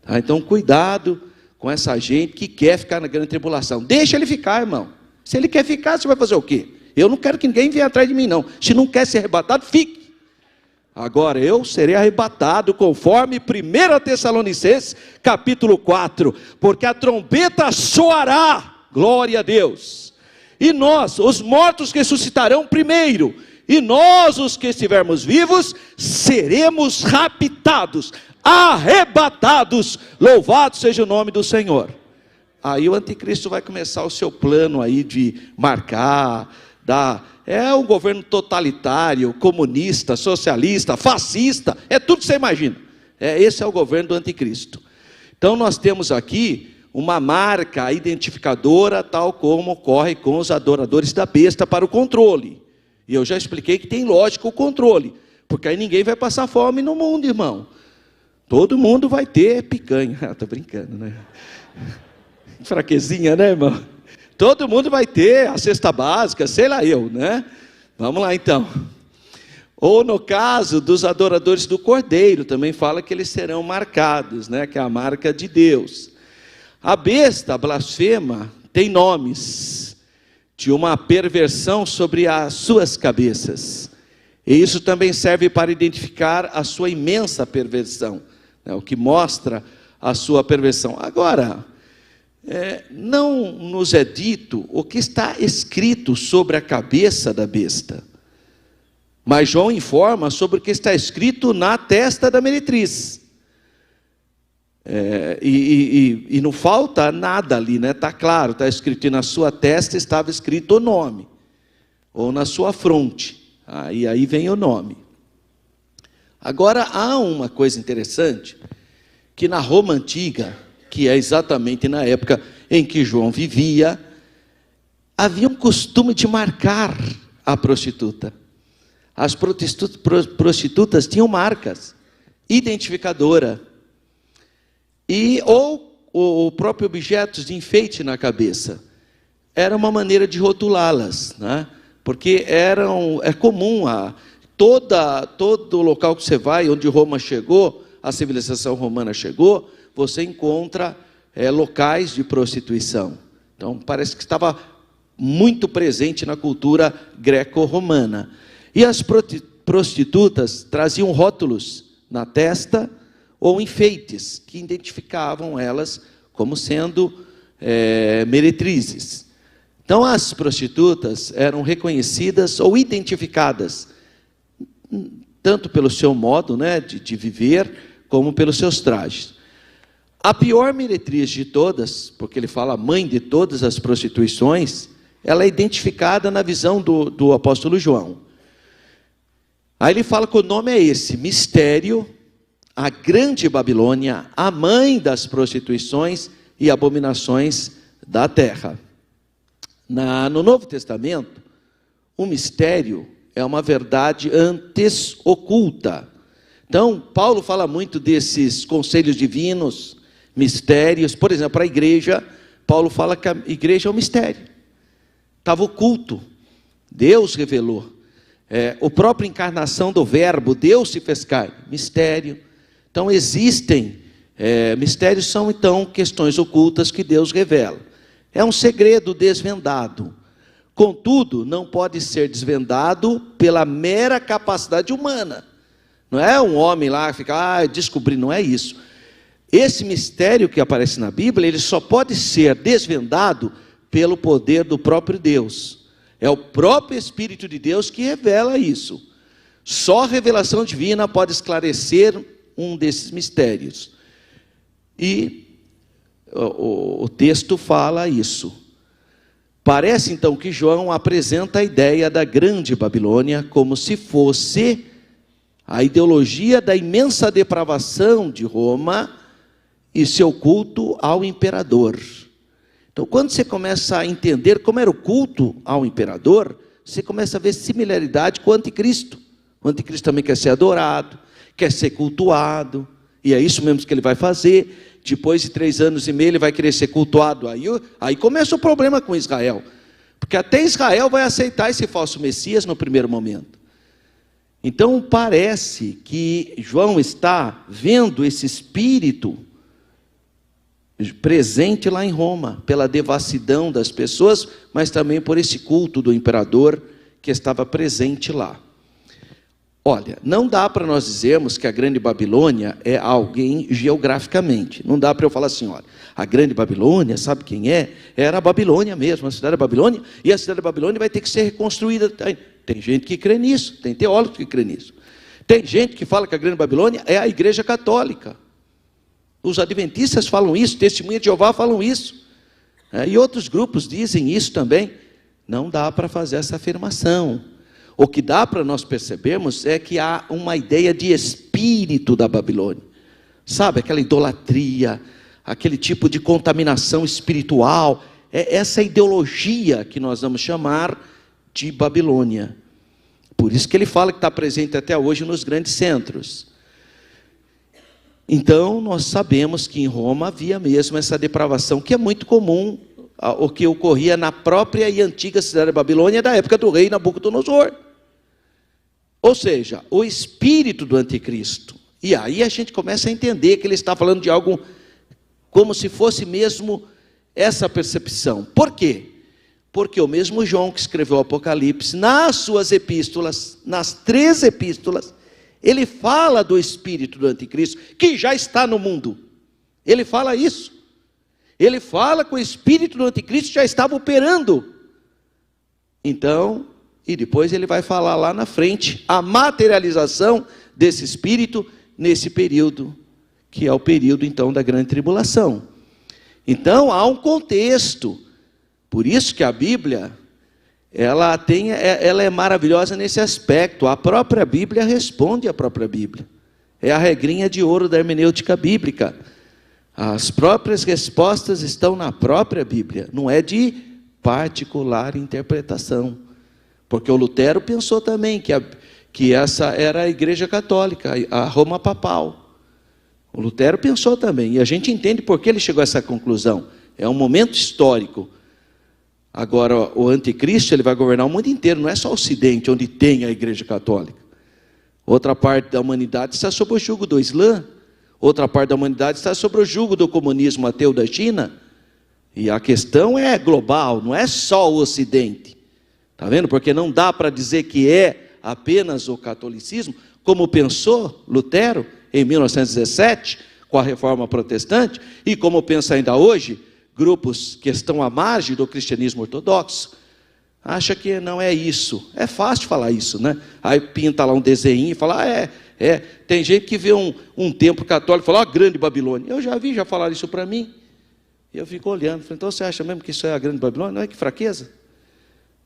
Tá? Então, cuidado com essa gente que quer ficar na grande tribulação. Deixa ele ficar, irmão. Se ele quer ficar, você vai fazer o quê? Eu não quero que ninguém venha atrás de mim, não. Se não quer ser arrebatado, fique. Agora, eu serei arrebatado, conforme 1 Tessalonicenses, capítulo 4. Porque a trombeta soará, glória a Deus. E nós, os mortos ressuscitarão primeiro. E nós, os que estivermos vivos, seremos raptados, arrebatados. Louvado seja o nome do Senhor. Aí o anticristo vai começar o seu plano aí de marcar, é um governo totalitário, comunista, socialista, fascista, é tudo que você imagina. Esse é o governo do anticristo. Então nós temos aqui uma marca identificadora, tal como ocorre com os adoradores da besta para o controle. E eu já expliquei que tem lógica o controle, porque aí ninguém vai passar fome no mundo, irmão. Todo mundo vai ter picanha. Estou brincando, né? Fraquezinha, né, irmão? Todo mundo vai ter a cesta básica, sei lá eu, né? Vamos lá então. Ou no caso dos adoradores do Cordeiro, também fala que eles serão marcados, né? Que é a marca de Deus. A besta, a blasfema, tem nomes de uma perversão sobre as suas cabeças. E isso também serve para identificar a sua imensa perversão, né? O que mostra a sua perversão. Agora, não nos é dito o que está escrito sobre a cabeça da besta, mas João informa sobre o que está escrito na testa da meretriz. E não falta nada ali, né? Está claro, está escrito, e na sua testa estava escrito o nome, ou na sua fronte, aí vem o nome. Agora, há uma coisa interessante, que na Roma Antiga, que é exatamente na época em que João vivia, havia um costume de marcar a prostituta. As prostitutas tinham marcas, identificadora, ou próprio objetos de enfeite na cabeça. Era uma maneira de rotulá-las, né? Porque é comum, todo local que você vai, onde Roma chegou, a civilização romana chegou, você encontra locais de prostituição. Então, parece que estava muito presente na cultura greco-romana. E as prostitutas traziam rótulos na testa ou enfeites que identificavam elas como sendo meretrizes. Então, as prostitutas eram reconhecidas ou identificadas, tanto pelo seu modo, né, de viver, como pelos seus trajes. A pior meretriz de todas, porque ele fala mãe de todas as prostituições, ela é identificada na visão do apóstolo João. Aí ele fala que o nome é esse, mistério, a grande Babilônia, a mãe das prostituições e abominações da terra. No Novo Testamento, o mistério é uma verdade antes oculta. Então, Paulo fala muito desses conselhos divinos, mistérios. Por exemplo, para a igreja, Paulo fala que a igreja é um mistério. Estava oculto, Deus revelou. A própria encarnação do verbo, Deus se fez carne, mistério. Então existem, mistérios são então questões ocultas que Deus revela. É um segredo desvendado. Contudo, não pode ser desvendado pela mera capacidade humana. Não é um homem lá que fica, descobri, não é isso. Esse mistério que aparece na Bíblia, ele só pode ser desvendado pelo poder do próprio Deus. É o próprio Espírito de Deus que revela isso. Só a revelação divina pode esclarecer um desses mistérios. E o texto fala isso. Parece então que João apresenta a ideia da grande Babilônia como se fosse a ideologia da imensa depravação de Roma e seu culto ao imperador. Então, quando você começa a entender como era o culto ao imperador, você começa a ver similaridade com o anticristo. O anticristo também quer ser adorado, quer ser cultuado, e é isso mesmo que ele vai fazer. Depois de 3 anos e meio ele vai querer ser cultuado. Aí começa o problema com Israel, porque até Israel vai aceitar esse falso Messias no primeiro momento. Então parece que João está vendo esse espírito presente lá em Roma, pela devassidão das pessoas, mas também por esse culto do imperador que estava presente lá. Olha, não dá para nós dizermos que a grande Babilônia é alguém geograficamente. Não dá para eu falar assim, olha, a grande Babilônia, sabe quem é? Era a Babilônia mesmo, a cidade da Babilônia, e a cidade da Babilônia vai ter que ser reconstruída. Tem gente que crê nisso, tem teólogos que crê nisso. Tem gente que fala que a grande Babilônia é a igreja católica. Os adventistas falam isso, Testemunha de Jeová falam isso. E outros grupos dizem isso também. Não dá para fazer essa afirmação. O que dá para nós percebermos é que há uma ideia de espírito da Babilônia. Sabe, aquela idolatria, aquele tipo de contaminação espiritual. É essa ideologia que nós vamos chamar de Babilônia. Por isso que ele fala que está presente até hoje nos grandes centros. Então, nós sabemos que em Roma havia mesmo essa depravação, que é muito comum, o que ocorria na própria e antiga cidade da Babilônia, da época do rei Nabucodonosor. Ou seja, o espírito do anticristo. E aí a gente começa a entender que ele está falando de algo como se fosse mesmo essa percepção. Por quê? Porque o mesmo João que escreveu o Apocalipse, nas suas epístolas, nas 3 epístolas, ele fala do espírito do anticristo, que já está no mundo. Ele fala isso. Ele fala que o espírito do anticristo já estava operando. Então, e depois ele vai falar lá na frente, a materialização desse espírito nesse período que é o período então da grande tribulação. Então há um contexto. Por isso que a Bíblia, ela é maravilhosa nesse aspecto. A própria Bíblia responde à própria Bíblia. É a regrinha de ouro da hermenêutica bíblica. As próprias respostas estão na própria Bíblia, não é de particular interpretação. Porque o Lutero pensou também que essa era a Igreja Católica, a Roma Papal. O Lutero pensou também, e a gente entende por que ele chegou a essa conclusão. É um momento histórico. Agora, o anticristo, ele vai governar o mundo inteiro, não é só o Ocidente, onde tem a Igreja Católica. Outra parte da humanidade está sob o jugo do Islã, outra parte da humanidade está sob o jugo do comunismo ateu da China, e a questão é global, não é só o Ocidente. Está vendo? Porque não dá para dizer que é apenas o catolicismo, como pensou Lutero em 1917, com a Reforma Protestante, e como pensa ainda hoje, grupos que estão à margem do cristianismo ortodoxo, acha que não é isso. É fácil falar isso, né? Aí pinta lá um desenho e fala, tem gente que vê um templo católico e fala, grande Babilônia. Eu já falaram isso para mim. E eu fico olhando, falei, então você acha mesmo que isso é a grande Babilônia? Não é que fraqueza?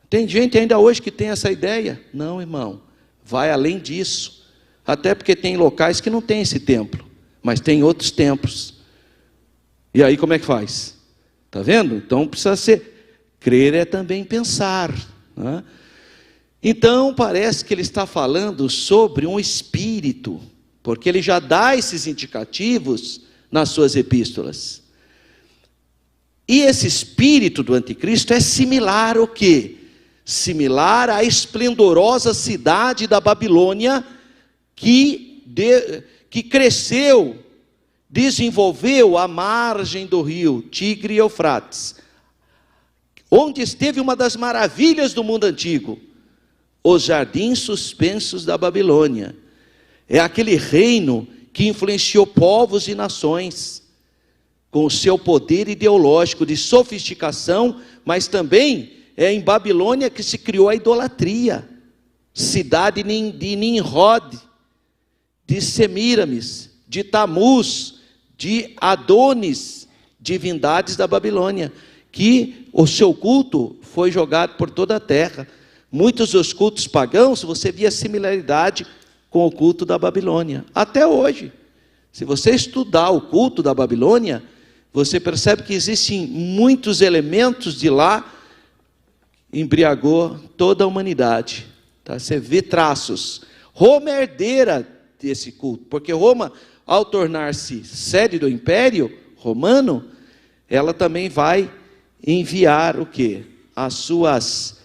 Tem gente ainda hoje que tem essa ideia. Não, irmão, vai além disso. Até porque tem locais que não tem esse templo, mas tem outros templos. E aí como é que faz? Está vendo? Então precisa ser... Crer é também pensar, né? Então parece que ele está falando sobre um espírito, porque ele já dá esses indicativos nas suas epístolas. E esse espírito do anticristo é similar ao quê? Similar à esplendorosa cidade da Babilônia, que cresceu, desenvolveu à margem do rio Tigre e Eufrates, onde esteve uma das maravilhas do mundo antigo, os jardins suspensos da Babilônia. É aquele reino que influenciou povos e nações, com o seu poder ideológico de sofisticação, mas também é em Babilônia que se criou a idolatria, cidade de Nimrod, de Semíramis, de Tamuz, de Adonis, divindades da Babilônia, que o seu culto foi jogado por toda a terra. Muitos dos cultos pagãos, você via similaridade com o culto da Babilônia. Até hoje, se você estudar o culto da Babilônia, você percebe que existem muitos elementos de lá, embriagou toda a humanidade. Tá? Você vê traços. Roma é herdeira desse culto, porque Roma, ao tornar-se sede do Império Romano, ela também vai enviar o quê? As suas...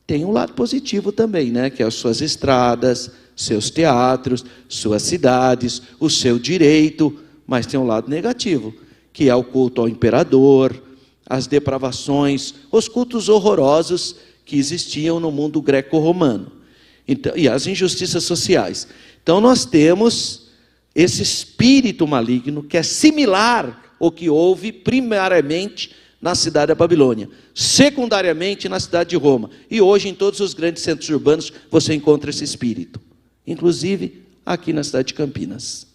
Tem um lado positivo também, né? Que é as suas estradas, seus teatros, suas cidades, o seu direito, mas tem um lado negativo, que é o culto ao imperador, as depravações, os cultos horrorosos que existiam no mundo greco-romano, então, e as injustiças sociais. Então nós temos esse espírito maligno que é similar ao que houve primariamente na cidade da Babilônia, secundariamente na cidade de Roma, e hoje em todos os grandes centros urbanos você encontra esse espírito, inclusive aqui na cidade de Campinas.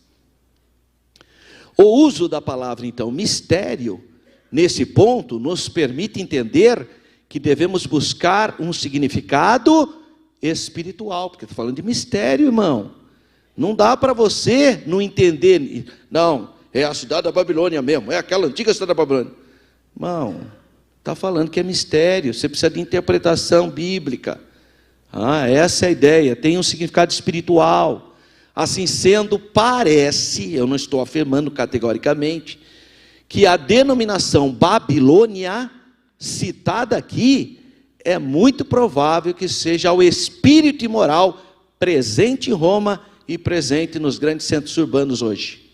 O uso da palavra então mistério, nesse ponto, nos permite entender que devemos buscar um significado espiritual, porque estou falando de mistério, irmão. Não dá para você não entender, não, é a cidade da Babilônia mesmo, é aquela antiga cidade da Babilônia. Irmão, está falando que é mistério, você precisa de interpretação bíblica. Essa é a ideia, tem um significado espiritual. Assim sendo, parece, eu não estou afirmando categoricamente, que a denominação Babilônia, citada aqui, é muito provável que seja o espírito imoral presente em Roma e presente nos grandes centros urbanos hoje.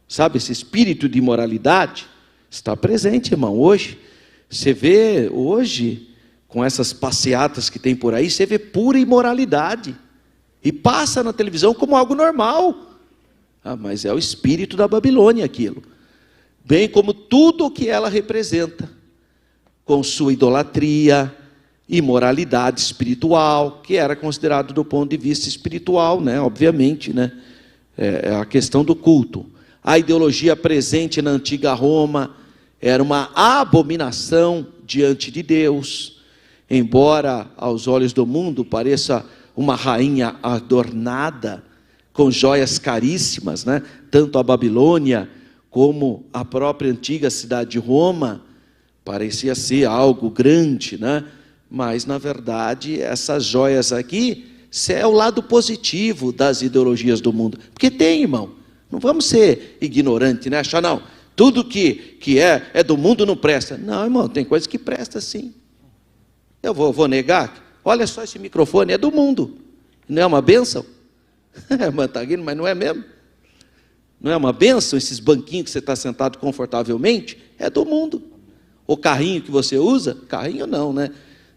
Sabe, esse espírito de imoralidade está presente, irmão, hoje. Você vê, hoje, com essas passeatas que tem por aí, você vê pura imoralidade. E passa na televisão como algo normal. Mas é o espírito da Babilônia aquilo. Bem como tudo o que ela representa. Com sua idolatria, imoralidade espiritual, que era considerado do ponto de vista espiritual, né? Obviamente, né? É a questão do culto. A ideologia presente na antiga Roma era uma abominação diante de Deus. Embora aos olhos do mundo pareça uma rainha adornada, com joias caríssimas, né? Tanto a Babilônia como a própria antiga cidade de Roma, parecia ser algo grande, né? Mas na verdade essas joias aqui, é o lado positivo das ideologias do mundo. Porque tem, irmão, não vamos ser ignorantes, né? Achar não, tudo que é do mundo não presta. Não, irmão, tem coisa que presta sim. Eu vou negar? Olha só, esse microfone é do mundo, não é uma bênção? Mas não é mesmo? Não é uma bênção esses banquinhos que você está sentado confortavelmente? É do mundo. O carrinho que você usa, carrinho não, né?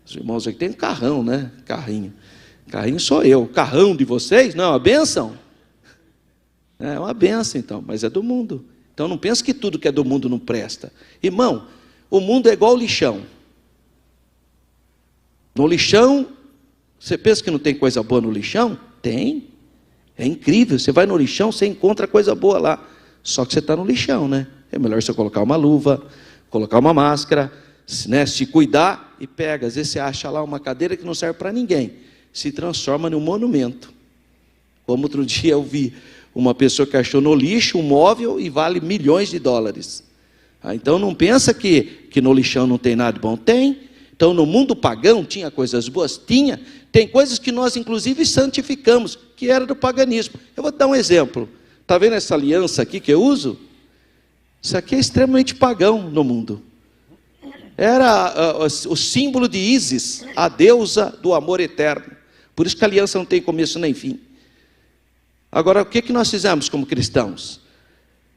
Os irmãos aqui tem um carrão, né? Carrinho sou eu. O carrão de vocês não é uma bênção? É uma bênção então, mas é do mundo. Então não pense que tudo que é do mundo não presta. Irmão, o mundo é igual lixão. No lixão, você pensa que não tem coisa boa no lixão? Tem. É incrível, você vai no lixão, você encontra coisa boa lá. Só que você está no lixão, né? É melhor você colocar uma luva, colocar uma máscara, né? Se cuidar e pega. Às vezes você acha lá uma cadeira que não serve para ninguém. Se transforma num monumento. Como outro dia eu vi uma pessoa que achou no lixo um móvel e vale milhões de dólares. Então não pensa que no lixão não tem nada de bom. Tem. Então no mundo pagão tinha coisas boas? Tinha. Tem coisas que nós inclusive santificamos, que era do paganismo. Eu vou te dar um exemplo. Está vendo essa aliança aqui que eu uso? Isso aqui é extremamente pagão no mundo. Era o símbolo de Ísis, a deusa do amor eterno. Por isso que a aliança não tem começo nem fim. Agora, o que nós fizemos como cristãos?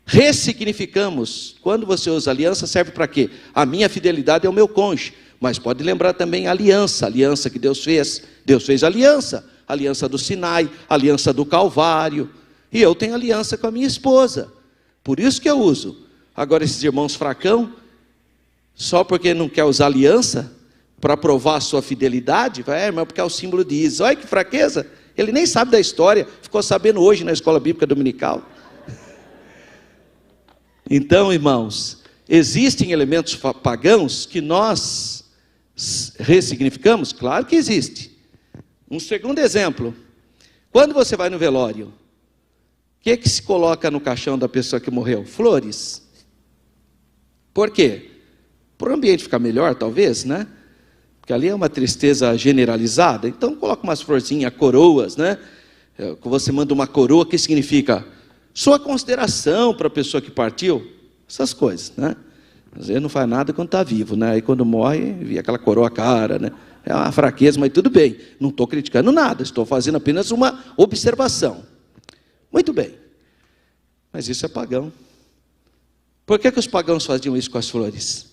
Ressignificamos. Quando você usa aliança, serve para quê? A minha fidelidade é o meu cônjuge. Mas pode lembrar também a aliança que Deus fez. Deus fez aliança do Sinai, aliança do Calvário. E eu tenho aliança com a minha esposa. Por isso que eu uso. Agora, esses irmãos fracão, só porque não quer usar aliança, para provar a sua fidelidade, irmão, porque é o símbolo de Ísis. Olha que fraqueza. Ele nem sabe da história, ficou sabendo hoje na escola bíblica dominical. Então, irmãos, existem elementos pagãos que nós ressignificamos? Claro que existe. Um segundo exemplo, quando você vai no velório, o que se coloca no caixão da pessoa que morreu? Flores. Por quê? Para o ambiente ficar melhor, talvez, né? Porque ali é uma tristeza generalizada. Então coloca umas florzinhas, coroas, né? Você manda uma coroa, que significa sua consideração para a pessoa que partiu. Essas coisas, né? Às vezes não faz nada quando está vivo, né? Aí quando morre, vê aquela coroa cara, né? É uma fraqueza, mas tudo bem. Não estou criticando nada, estou fazendo apenas uma observação. Muito bem. Mas isso é pagão. Por que os pagãos faziam isso com as flores?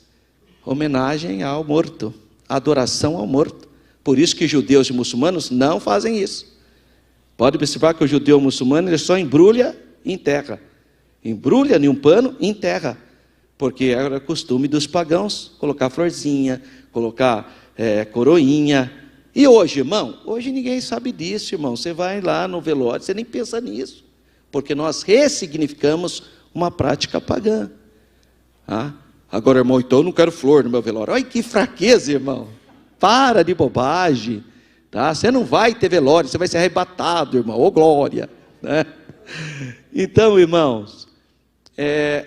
Homenagem ao morto, adoração ao morto. Por isso que judeus e muçulmanos não fazem isso. Pode observar que o judeu muçulmano ele só embrulha e enterra. Embrulha em um pano e enterra. Porque era costume dos pagãos colocar florzinha, colocar coroinha. E hoje, irmão? Hoje ninguém sabe disso, irmão. Você vai lá no velório, você nem pensa nisso. Porque nós ressignificamos uma prática pagã. Agora, irmão, então eu não quero flor no meu velório. Olha que fraqueza, irmão. Para de bobagem. Tá? Você não vai ter velório, você vai ser arrebatado, irmão. Ô glória. Né? Então, irmãos,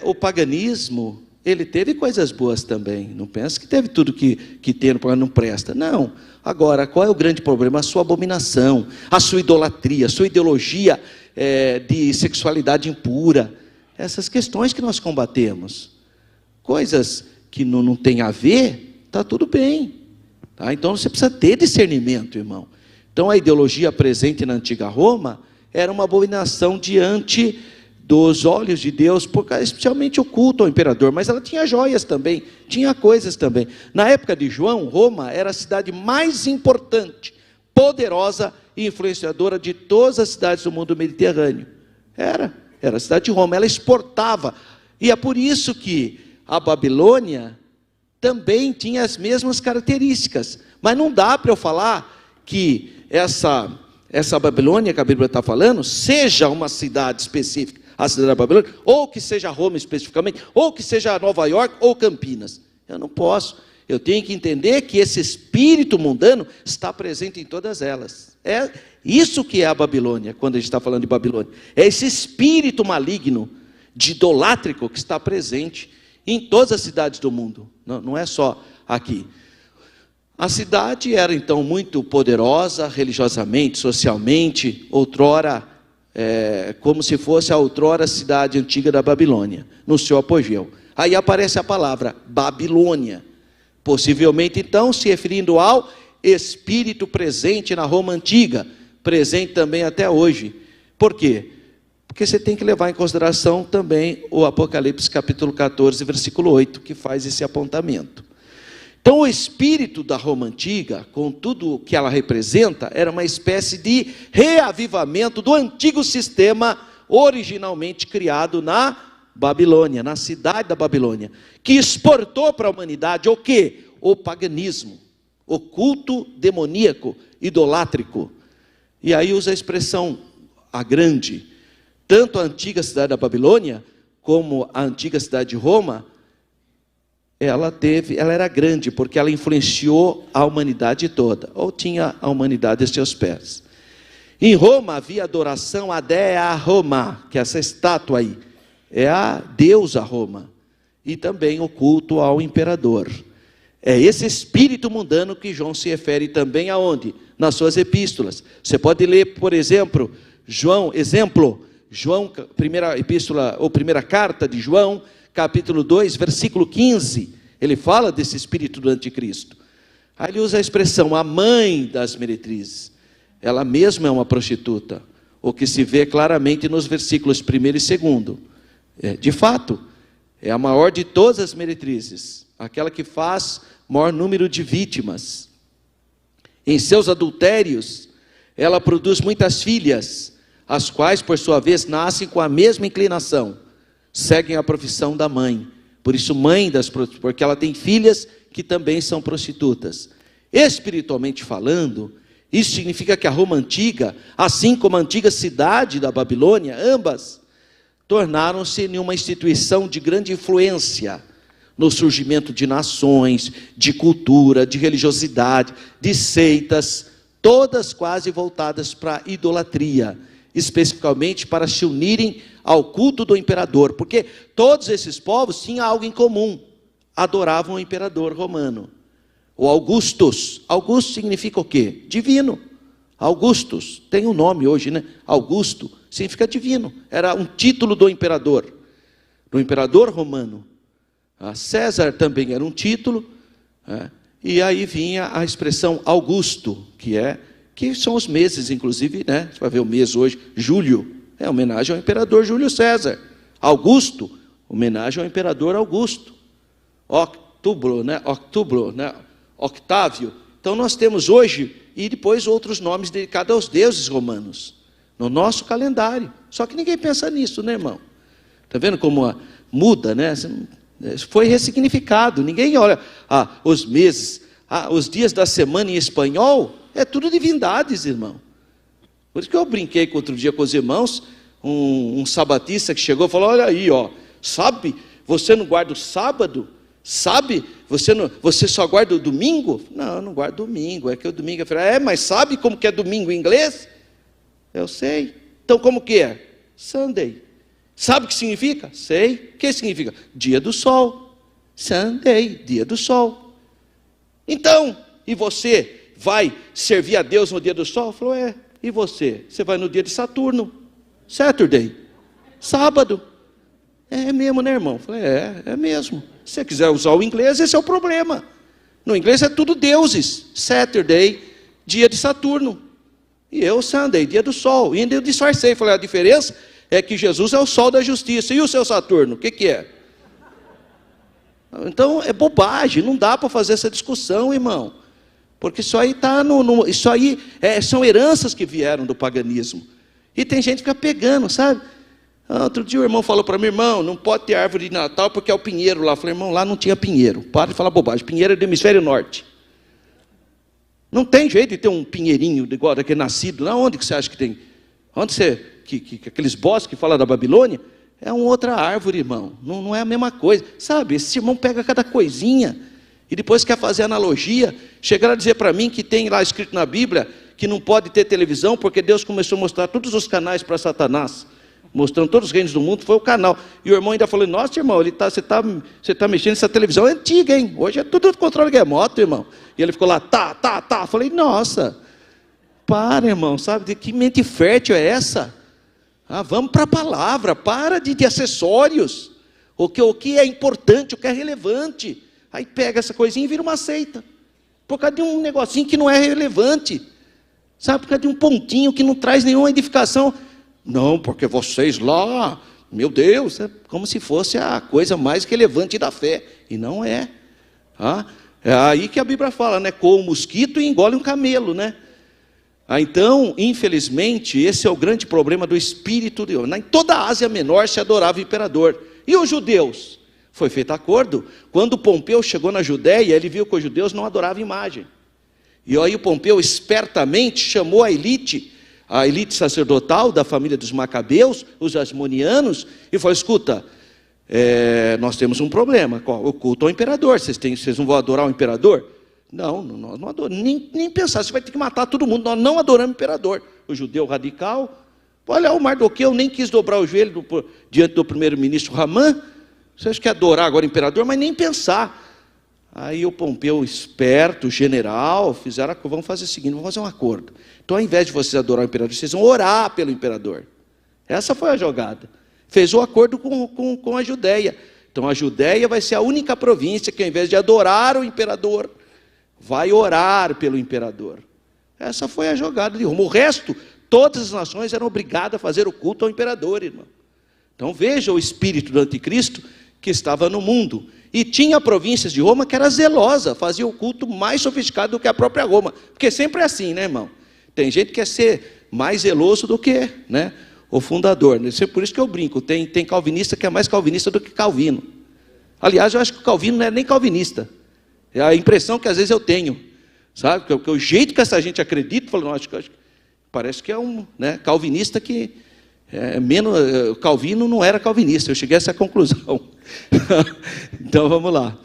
o paganismo, ele teve coisas boas também. Não pensa que teve tudo que tem no programa não presta. Não. Agora, qual é o grande problema? A sua abominação, a sua idolatria, a sua ideologia de sexualidade impura. Essas questões que nós combatemos. Coisas que não tem a ver, está tudo bem. Tá? Então você precisa ter discernimento, irmão. Então a ideologia presente na antiga Roma era uma abominação diante dos olhos de Deus, especialmente o culto ao imperador, mas ela tinha joias também, tinha coisas também. Na época de João, Roma era a cidade mais importante, poderosa e influenciadora de todas as cidades do mundo mediterrâneo. Era a cidade de Roma, ela exportava. E é por isso que a Babilônia também tinha as mesmas características. Mas não dá para eu falar que essa Babilônia que a Bíblia está falando seja uma cidade específica. a cidade da Babilônia, ou que seja Roma especificamente, ou que seja Nova York ou Campinas. Eu não posso. Eu tenho que entender que esse espírito mundano está presente em todas elas. É isso que é a Babilônia, quando a gente está falando de Babilônia. É esse espírito maligno, de idolátrico, que está presente em todas as cidades do mundo. Não é só aqui. A cidade era então muito poderosa, religiosamente, socialmente, outrora, como se fosse a outrora cidade antiga da Babilônia, no seu apogeu. Aí aparece a palavra Babilônia, possivelmente então se referindo ao espírito presente na Roma antiga, presente também até hoje. Por quê? Porque você tem que levar em consideração também o Apocalipse capítulo 14, versículo 8, que faz esse apontamento. Então o espírito da Roma antiga, com tudo o que ela representa, era uma espécie de reavivamento do antigo sistema originalmente criado na Babilônia, na cidade da Babilônia, que exportou para a humanidade o quê? O paganismo, o culto demoníaco, idolátrico. E aí usa a expressão a grande. Tanto a antiga cidade da Babilônia, como a antiga cidade de Roma, ela era grande, porque ela influenciou a humanidade toda, ou tinha a humanidade a seus pés. Em Roma havia adoração a Dea Roma, que é essa estátua aí, é a deusa Roma, e também o culto ao imperador. É esse espírito mundano que João se refere também aonde? Nas suas epístolas. Você pode ler, por exemplo, João, primeira epístola, ou primeira carta de João, capítulo 2, versículo 15, ele fala desse espírito do anticristo. Aí ele usa a expressão, a mãe das meretrizes. Ela mesma é uma prostituta, o que se vê claramente nos versículos 1 e 2. De fato, é a maior de todas as meretrizes, aquela que faz maior número de vítimas. Em seus adultérios, ela produz muitas filhas, as quais, por sua vez, nascem com a mesma inclinação, seguem a profissão da mãe. Por isso, mãe das prostitutas, porque ela tem filhas que também são prostitutas. Espiritualmente falando, isso significa que a Roma antiga, assim como a antiga cidade da Babilônia, ambas tornaram-se em uma instituição de grande influência no surgimento de nações, de cultura, de religiosidade, de seitas, todas quase voltadas para a idolatria, especificamente para se unirem ao culto do imperador, porque todos esses povos tinham algo em comum, adoravam o imperador romano, o Augustus. Augusto significa o quê? Divino. Augustus, tem um nome hoje, né? Augusto, significa divino, era um título do imperador romano. César também era um título, e aí vinha a expressão Augusto, que são os meses, inclusive, né? Você vai ver o mês hoje, julho, é homenagem ao imperador Júlio César. Augusto, homenagem ao imperador Augusto. Octubro, né? Octávio. Então nós temos hoje, e depois outros nomes dedicados aos deuses romanos, no nosso calendário. Só que ninguém pensa nisso, né, irmão? Está vendo como muda, né? Foi ressignificado. Ninguém olha os meses, os dias da semana em espanhol, é tudo divindades, irmão. Por isso que eu brinquei outro dia com os irmãos, um sabatista que chegou e falou, olha aí, sabe, você não guarda o sábado? Sabe, você só guarda o domingo? Não, eu não guardo domingo, é que o domingo mas sabe como que é domingo em inglês? Eu sei. Então como que é? Sunday. Sabe o que significa? Sei. O que significa? Dia do sol. Sunday, dia do sol. Então, e você vai servir a Deus no dia do sol? Falou, e você? Você vai no dia de Saturno. Saturday. Sábado. É mesmo, né, irmão? Falei, é mesmo. Se você quiser usar o inglês, esse é o problema. No inglês é tudo deuses. Saturday, dia de Saturno. E eu, Sunday, dia do sol. E ainda eu disfarcei. Falei, a diferença é que Jesus é o sol da justiça. E o seu Saturno, o que é? Então, é bobagem. Não dá para fazer essa discussão, irmão. Porque isso aí são heranças que vieram do paganismo. E tem gente que fica pegando, sabe? Outro dia o irmão falou para mim, irmão, não pode ter árvore de Natal porque é o pinheiro lá. Eu falei, irmão, lá não tinha pinheiro. Para de falar bobagem, pinheiro é do hemisfério norte. Não tem jeito de ter um pinheirinho igual daquele nascido. Lá onde que você acha que tem? Onde você aqueles bosques que fala da Babilônia, é uma outra árvore, irmão. Não é a mesma coisa. Sabe, esse irmão pega cada coisinha e depois quer fazer analogia. Chegaram a dizer para mim que tem lá escrito na Bíblia que não pode ter televisão porque Deus começou a mostrar todos os canais para Satanás, mostrando todos os reinos do mundo, foi o canal. E o irmão ainda falou, nossa, irmão, você tá mexendo nessa televisão, é antiga, hein? Hoje é tudo controle remoto, irmão. E ele ficou lá, tá. Falei, nossa, para, irmão, sabe, que mente fértil é essa? Vamos para a palavra, para de acessórios. O que é importante, o que é relevante. Aí pega essa coisinha e vira uma seita. Por causa de um negocinho que não é relevante. Sabe, por causa de um pontinho que não traz nenhuma edificação. Não, porque vocês lá, meu Deus, é como se fosse a coisa mais relevante da fé. E não é. É aí que a Bíblia fala, né? Coa um mosquito e engole um camelo, né? Então, infelizmente, esse é o grande problema do espírito de hoje. Em toda a Ásia Menor se adorava o imperador. E os judeus? Foi feito acordo. Quando Pompeu chegou na Judéia, ele viu que os judeus não adoravam imagem. E aí o Pompeu espertamente chamou a elite sacerdotal da família dos Macabeus, os asmonianos, e falou, escuta, nós temos um problema, o culto ao imperador, vocês não vão adorar o imperador? Não, nós não adoramos, nem pensar, você vai ter que matar todo mundo, nós não adoramos o imperador. O judeu radical, olha, o Mardoqueu nem quis dobrar o joelho diante do primeiro-ministro Ramã, vocês querem adorar agora o imperador, mas nem pensar. Aí o Pompeu, esperto, general, vamos fazer o seguinte, vamos fazer um acordo. Então, ao invés de vocês adorar o imperador, vocês vão orar pelo imperador. Essa foi a jogada. Fez o acordo com a Judéia. Então, a Judéia vai ser a única província que, ao invés de adorar o imperador, vai orar pelo imperador. Essa foi a jogada de Roma. O resto, todas as nações eram obrigadas a fazer o culto ao imperador, irmão. Então, veja o espírito do anticristo que estava no mundo. E tinha províncias de Roma que era zelosa, fazia o culto mais sofisticado do que a própria Roma. Porque sempre é assim, né, irmão? Tem gente que quer ser mais zeloso do que, né, o fundador. Por isso que eu brinco, tem calvinista que é mais calvinista do que Calvino. Aliás, eu acho que o Calvino não é nem calvinista. É a impressão que às vezes eu tenho. Sabe? Porque o jeito que essa gente acredita, falo, não, acho que parece que é um, né, calvinista que... Calvino não era calvinista, eu cheguei a essa conclusão. Então vamos lá.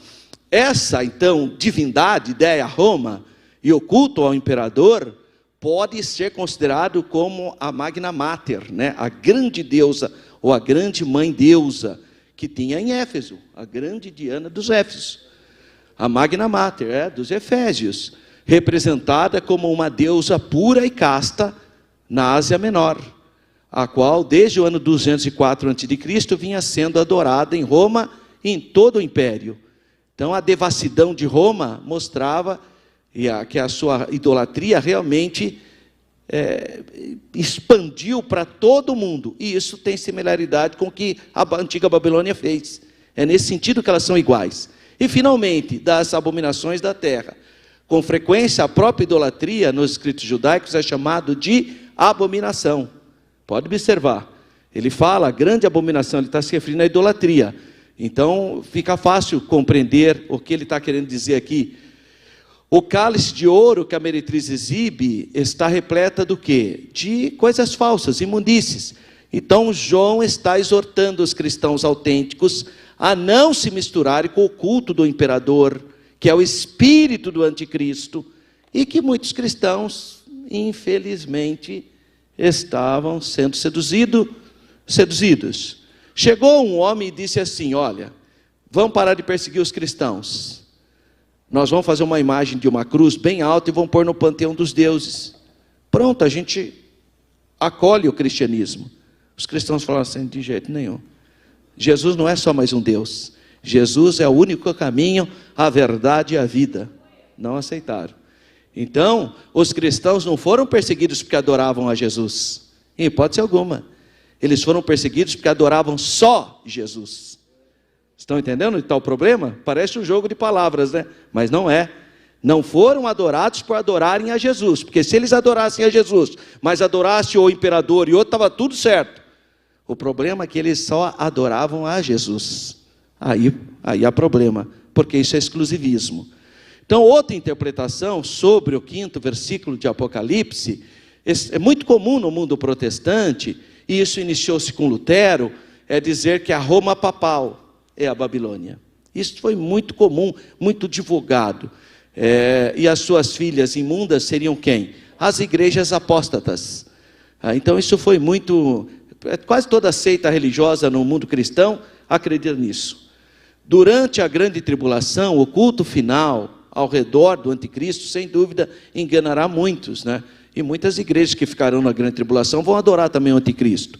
Essa então divindade, ideia Roma e o culto ao imperador pode ser considerado como a Magna Mater, né? A grande deusa ou a grande mãe deusa que tinha em Éfeso, a grande Diana dos Éfesos, a Magna Mater dos Efésios, representada como uma deusa pura e casta na Ásia Menor, a qual, desde o ano 204 a.C., vinha sendo adorada em Roma e em todo o império. Então, a devassidão de Roma mostrava que a sua idolatria realmente expandiu para todo o mundo. E isso tem similaridade com o que a antiga Babilônia fez. É nesse sentido que elas são iguais. E, finalmente, das abominações da terra. Com frequência, a própria idolatria, nos escritos judaicos, é chamado de abominação. Pode observar, ele fala, a grande abominação, ele está se referindo à idolatria. Então, fica fácil compreender o que ele está querendo dizer aqui. O cálice de ouro que a meretriz exibe está repleta do quê? De coisas falsas, imundícies. Então, João está exortando os cristãos autênticos a não se misturarem com o culto do imperador, que é o espírito do anticristo, e que muitos cristãos, infelizmente, estavam sendo seduzidos. Chegou um homem e disse assim, olha, vamos parar de perseguir os cristãos. Nós vamos fazer uma imagem de uma cruz bem alta e vamos pôr no panteão dos deuses. Pronto, a gente acolhe o cristianismo. Os cristãos falaram assim, de jeito nenhum. Jesus não é só mais um Deus. Jesus é o único caminho, a verdade e a vida. Não aceitaram. Então, os cristãos não foram perseguidos porque adoravam a Jesus, em hipótese alguma. Eles foram perseguidos porque adoravam só Jesus. Estão entendendo o tal problema? Parece um jogo de palavras, né? Mas não é. Não foram adorados por adorarem a Jesus, porque se eles adorassem a Jesus, mas adorassem o imperador e outro, estava tudo certo. O problema é que eles só adoravam a Jesus. Aí há problema, porque isso é exclusivismo. Então, outra interpretação sobre o 5º versículo de Apocalipse, é muito comum no mundo protestante, e isso iniciou-se com Lutero, é dizer que a Roma papal é a Babilônia. Isso foi muito comum, muito divulgado. E as suas filhas imundas seriam quem? As igrejas apóstatas. Então isso foi muito... Quase toda seita religiosa no mundo cristão acredita nisso. Durante a grande tribulação, o culto final ao redor do anticristo, sem dúvida, enganará muitos, né? E muitas igrejas que ficarão na grande tribulação vão adorar também o anticristo.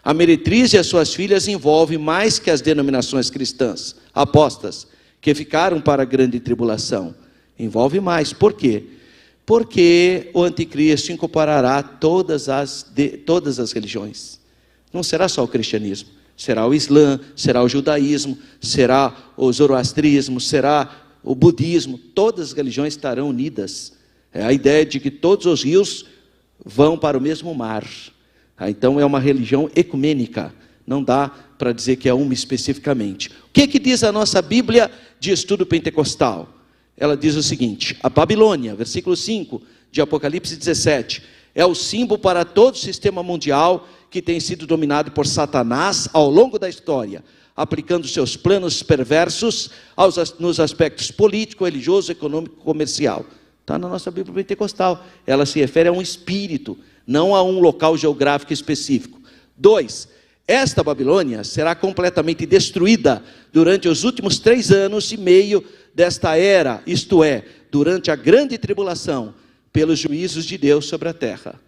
A meretriz e as suas filhas envolvem mais que as denominações cristãs, apostas, que ficaram para a grande tribulação. Envolve mais. Por quê? Porque o anticristo incorporará todas as religiões. Não será só o cristianismo. Será o islã, será o judaísmo, será o zoroastrismo, será o budismo. Todas as religiões estarão unidas. É a ideia de que todos os rios vão para o mesmo mar. Então é uma religião ecumênica. Não dá para dizer que é uma especificamente. O que diz a nossa Bíblia de estudo pentecostal? Ela diz o seguinte: a Babilônia, versículo 5 de Apocalipse 17, é o símbolo para todo o sistema mundial que tem sido dominado por Satanás ao longo da história, aplicando seus planos perversos nos aspectos político, religioso, econômico e comercial. Está na nossa Bíblia pentecostal. Ela se refere a um espírito, não a um local geográfico específico. 2. Esta Babilônia será completamente destruída durante os últimos 3 anos e meio desta era, isto é, durante a grande tribulação, pelos juízos de Deus sobre a terra.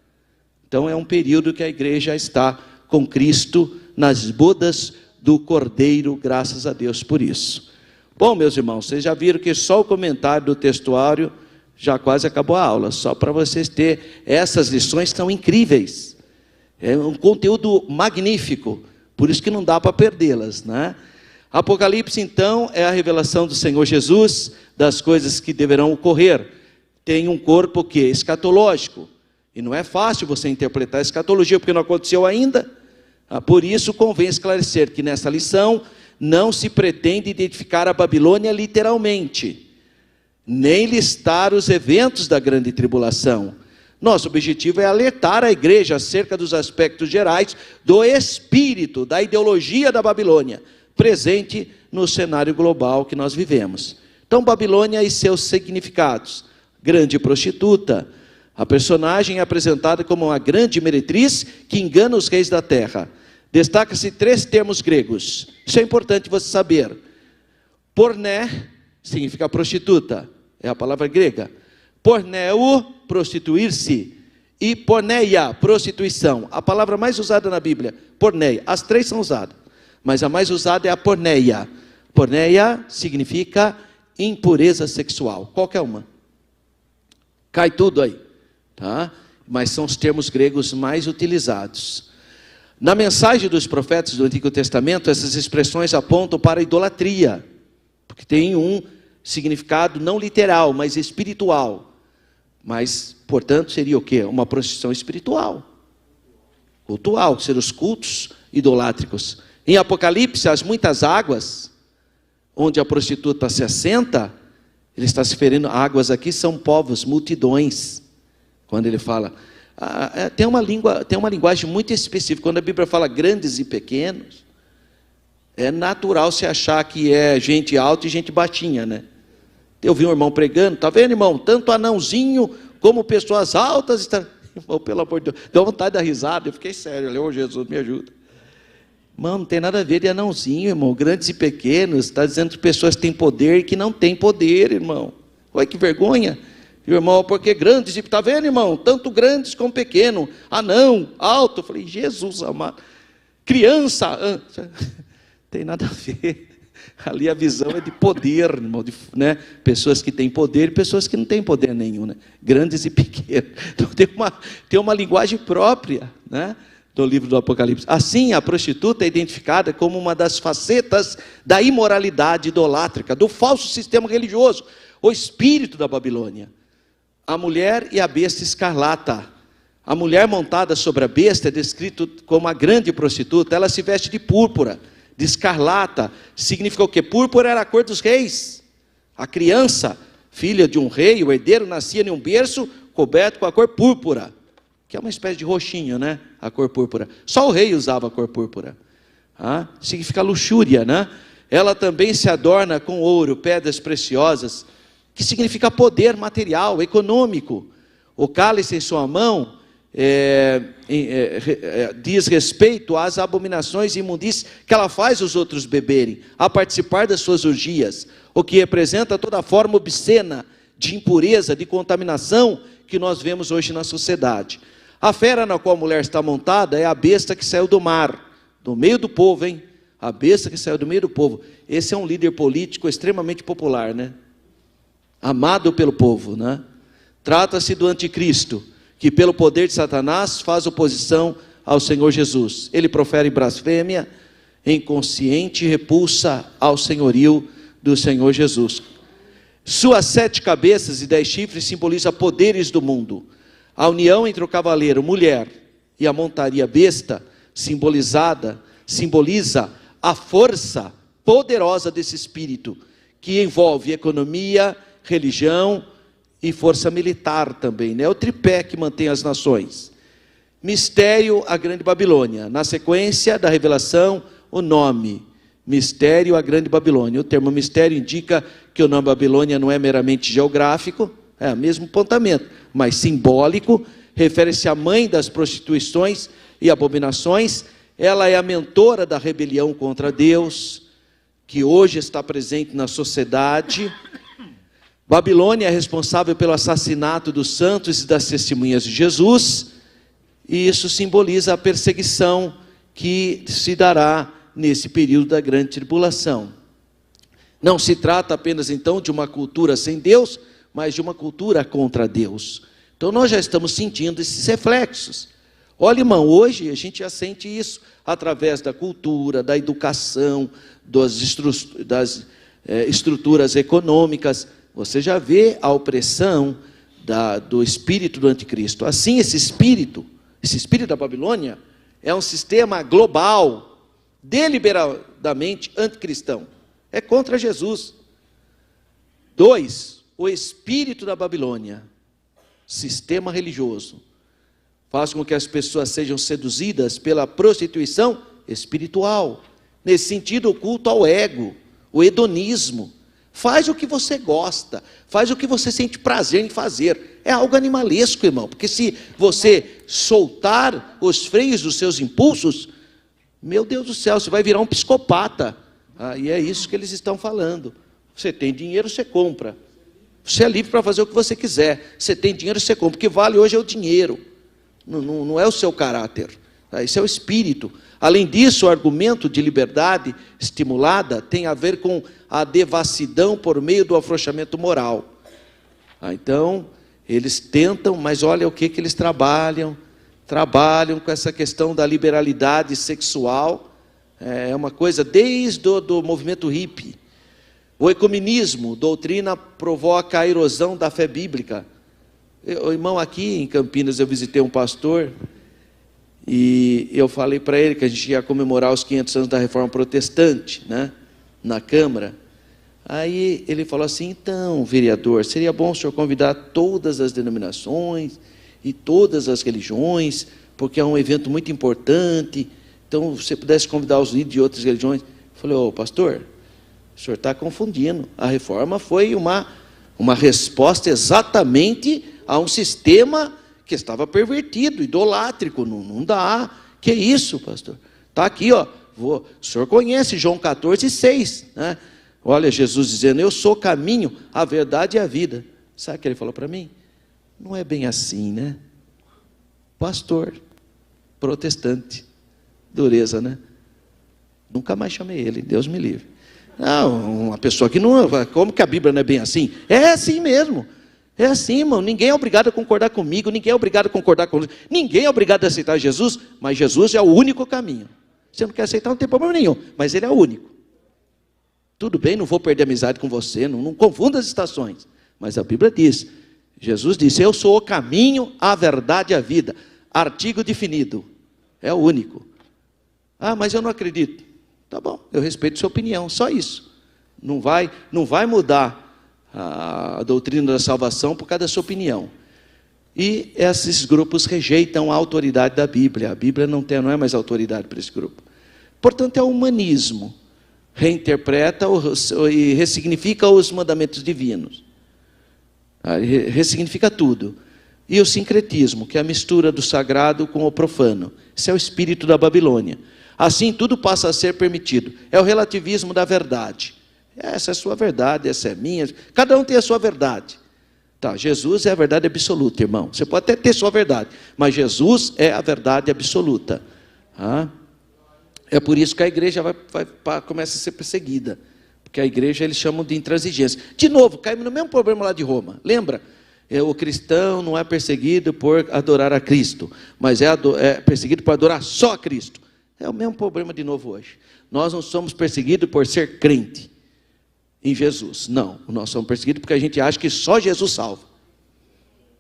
Então é um período que a igreja está com Cristo nas bodas do Cordeiro, graças a Deus por isso. Bom, meus irmãos, vocês já viram que só o comentário do textuário já quase acabou a aula, só para vocês terem, essas lições são incríveis, é um conteúdo magnífico, por isso que não dá para perdê-las, né? Apocalipse, então, é a revelação do Senhor Jesus, das coisas que deverão ocorrer. Tem um corpo que é escatológico, e não é fácil você interpretar a escatologia, porque não aconteceu ainda. Por isso convém esclarecer que nessa lição não se pretende identificar a Babilônia literalmente, nem listar os eventos da grande tribulação. Nosso objetivo é alertar a igreja acerca dos aspectos gerais do espírito, da ideologia da Babilônia, presente no cenário global que nós vivemos. Então, Babilônia e seus significados. Grande prostituta. A personagem é apresentada como uma grande meretriz que engana os reis da terra. Destaca-se 3 termos gregos. Isso é importante você saber. Porné significa prostituta. É a palavra grega. Porneu, prostituir-se. E porneia, prostituição. A palavra mais usada na Bíblia, porneia. As 3 são usadas, mas a mais usada é a porneia. Porneia significa impureza sexual. Qualquer uma. Cai tudo aí. Tá? Mas são os termos gregos mais utilizados. Na mensagem dos profetas do Antigo Testamento, essas expressões apontam para a idolatria, porque tem um significado não literal, mas espiritual. Mas, portanto, seria o quê? Uma prostituição espiritual. Cultual, que seriam os cultos idolátricos. Em Apocalipse, as muitas águas, onde a prostituta se assenta, ele está se referindo, águas aqui são povos, multidões. Quando ele fala, tem uma linguagem muito específica. Quando a Bíblia fala grandes e pequenos, é natural se achar que é gente alta e gente baixinha, né? Eu vi um irmão pregando, tá vendo, irmão? Tanto anãozinho como pessoas altas. Irmão, pelo amor de Deus, deu vontade de dar risada. Eu fiquei sério, ô Jesus, me ajuda. Irmão, não tem nada a ver de anãozinho, irmão. Grandes e pequenos, está dizendo que pessoas têm poder e que não têm poder, irmão. Olha que vergonha. Irmão, porque grandes, está vendo, irmão? Tanto grandes como pequeno, anão, alto. Eu falei, Jesus amado, criança, tem nada a ver. Ali a visão é de poder, irmão, né? Pessoas que têm poder e pessoas que não têm poder nenhum, né? Grandes e pequenos. Então tem uma linguagem própria, né? Do livro do Apocalipse. Assim, a prostituta é identificada como uma das facetas da imoralidade idolátrica, do falso sistema religioso, o espírito da Babilônia. A mulher e a besta escarlata. A mulher montada sobre a besta é descrita como a grande prostituta. Ela se veste de púrpura, de escarlata. Significa o quê? Púrpura era a cor dos reis. A criança, filha de um rei, o herdeiro, nascia em um berço coberto com a cor púrpura. que é uma espécie de roxinho, né? A cor púrpura. Só o rei usava a cor púrpura. Significa luxúria, né? Ela também se adorna com ouro, pedras preciosas, que significa poder material, econômico. O cálice em sua mão diz respeito às abominações e imundícies que ela faz os outros beberem, a participar das suas orgias, o que representa toda a forma obscena de impureza, de contaminação que nós vemos hoje na sociedade. A fera na qual a mulher está montada é a besta que saiu do mar, do meio do povo, hein? A besta que saiu do meio do povo. Esse é um líder político extremamente popular, né? Amado pelo povo, né? Trata-se do anticristo, que pelo poder de Satanás faz oposição ao Senhor Jesus. Ele profere blasfêmia, inconsciente repulsa ao senhorio do Senhor Jesus. Suas 7 cabeças e 10 chifres simbolizam poderes do mundo. A união entre o cavaleiro, mulher, e a montaria besta, simboliza a força poderosa desse espírito, que envolve economia, religião e força militar também, né? O tripé que mantém as nações. Mistério, a Grande Babilônia. Na sequência da revelação, o nome. Mistério, a Grande Babilônia. O termo mistério indica que o nome Babilônia não é meramente geográfico, é o mesmo apontamento, mas simbólico, refere-se à mãe das prostituições e abominações. Ela é a mentora da rebelião contra Deus, que hoje está presente na sociedade. Babilônia é responsável pelo assassinato dos santos e das testemunhas de Jesus, e isso simboliza a perseguição que se dará nesse período da grande tribulação. Não se trata apenas então de uma cultura sem Deus, mas de uma cultura contra Deus. Então nós já estamos sentindo esses reflexos. Olha, irmão, hoje a gente já sente isso através da cultura, da educação, das estruturas econômicas. Você já vê a opressão do espírito do anticristo. Assim, esse espírito da Babilônia, é um sistema global, deliberadamente anticristão. É contra Jesus. 2, o espírito da Babilônia, sistema religioso, faz com que as pessoas sejam seduzidas pela prostituição espiritual. Nesse sentido, o culto ao ego, o hedonismo. Faz o que você gosta, faz o que você sente prazer em fazer. É algo animalesco, irmão, porque se você soltar os freios dos seus impulsos, meu Deus do céu, você vai virar um psicopata. E é isso que eles estão falando. Você tem dinheiro, você compra. Você é livre para fazer o que você quiser. Você tem dinheiro, você compra. O que vale hoje é o dinheiro. Não é o seu caráter. Isso é o espírito. Além disso, o argumento de liberdade estimulada tem a ver com a devassidão por meio do afrouxamento moral. Então, eles tentam, mas olha o que eles trabalham com essa questão da liberalidade sexual. É uma coisa desde do movimento hippie. O ecumenismo, doutrina, provoca a erosão da fé bíblica. Irmão, aqui em Campinas eu visitei um pastor e eu falei para ele que a gente ia comemorar os 500 anos da Reforma Protestante, né, na Câmara. Aí ele falou assim: então, vereador, seria bom o senhor convidar todas as denominações e todas as religiões, porque é um evento muito importante. Então, se você pudesse convidar os líderes de outras religiões. Eu falei: ô pastor, o senhor está confundindo. A reforma foi uma resposta exatamente a um sistema que estava pervertido, idolátrico. Não dá. Que isso, pastor? Está aqui, ó. O senhor conhece João 14:6, né? Olha, Jesus dizendo: eu sou o caminho, a verdade e a vida. Sabe o que ele falou para mim? Não é bem assim, né? Pastor, protestante, dureza, né? Nunca mais chamei ele, Deus me livre. Não, uma pessoa que não... Como que a Bíblia não é bem assim? É assim mesmo. É assim, irmão. Ninguém é obrigado a concordar comigo, ninguém é obrigado a concordar com... Ninguém é obrigado a aceitar Jesus, mas Jesus é o único caminho. Você não quer aceitar, não tem problema nenhum, mas ele é o único. Tudo bem, não vou perder amizade com você, não confunda as estações. Mas a Bíblia diz, Jesus disse: eu sou o caminho, a verdade e a vida. Artigo definido. É o único. Mas eu não acredito. Tá bom, eu respeito sua opinião, só isso. Não vai mudar a doutrina da salvação por causa da sua opinião. E esses grupos rejeitam a autoridade da Bíblia. A Bíblia não é mais autoridade para esse grupo. Portanto, é o humanismo. Reinterpreta e ressignifica os mandamentos divinos. Ressignifica tudo. E o sincretismo, que é a mistura do sagrado com o profano. Esse é o espírito da Babilônia. Assim, tudo passa a ser permitido. É o relativismo da verdade. Essa é a sua verdade, essa é a minha. Cada um tem a sua verdade. Tá, Jesus é a verdade absoluta, irmão. Você pode até ter sua verdade, mas Jesus é a verdade absoluta. É por isso que a igreja começa a ser perseguida. Porque a igreja eles chamam de intransigência. De novo, caímos no mesmo problema lá de Roma. Lembra? O cristão não é perseguido por adorar a Cristo, mas é perseguido por adorar só a Cristo. É o mesmo problema de novo hoje. Nós não somos perseguidos por ser crente em Jesus. Não, nós somos perseguidos porque a gente acha que só Jesus salva.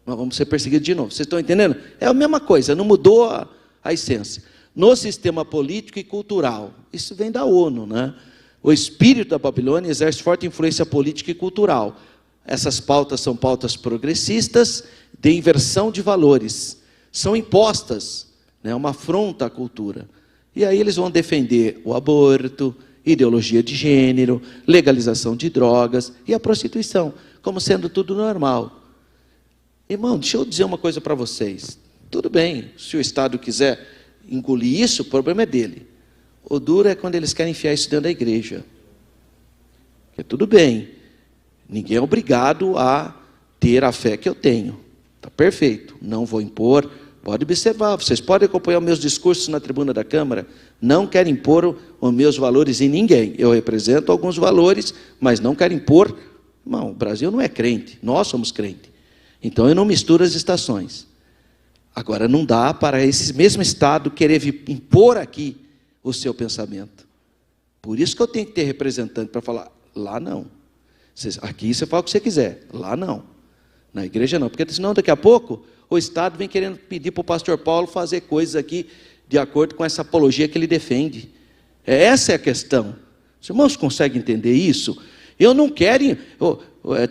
Nós vamos ser perseguidos de novo. Vocês estão entendendo? É a mesma coisa, não mudou a essência. No sistema político e cultural, isso vem da ONU, né? O espírito da Babilônia exerce forte influência política e cultural. Essas pautas são pautas progressistas de inversão de valores. São impostas, né? Uma afronta à cultura. E aí eles vão defender o aborto, ideologia de gênero, legalização de drogas e a prostituição, como sendo tudo normal. Irmão, deixa eu dizer uma coisa para vocês. Tudo bem, se o Estado quiser engolir isso, o problema é dele. O duro é quando eles querem enfiar isso dentro da igreja. Porque tudo bem, ninguém é obrigado a ter a fé que eu tenho. Está perfeito, não vou impor. Pode observar, vocês podem acompanhar os meus discursos na tribuna da Câmara. Não quero impor os meus valores em ninguém. Eu represento alguns valores, mas não quero impor. Não, o Brasil não é crente, nós somos crente. Então eu não misturo as estações. Agora não dá para esse mesmo Estado querer impor aqui o seu pensamento. Por isso que eu tenho que ter representante para falar, lá não. Aqui você fala o que você quiser, lá não. Na igreja não, porque senão daqui a pouco o Estado vem querendo pedir para o pastor Paulo fazer coisas aqui de acordo com essa apologia que ele defende. Essa é a questão. Os irmãos conseguem entender isso? Eu não quero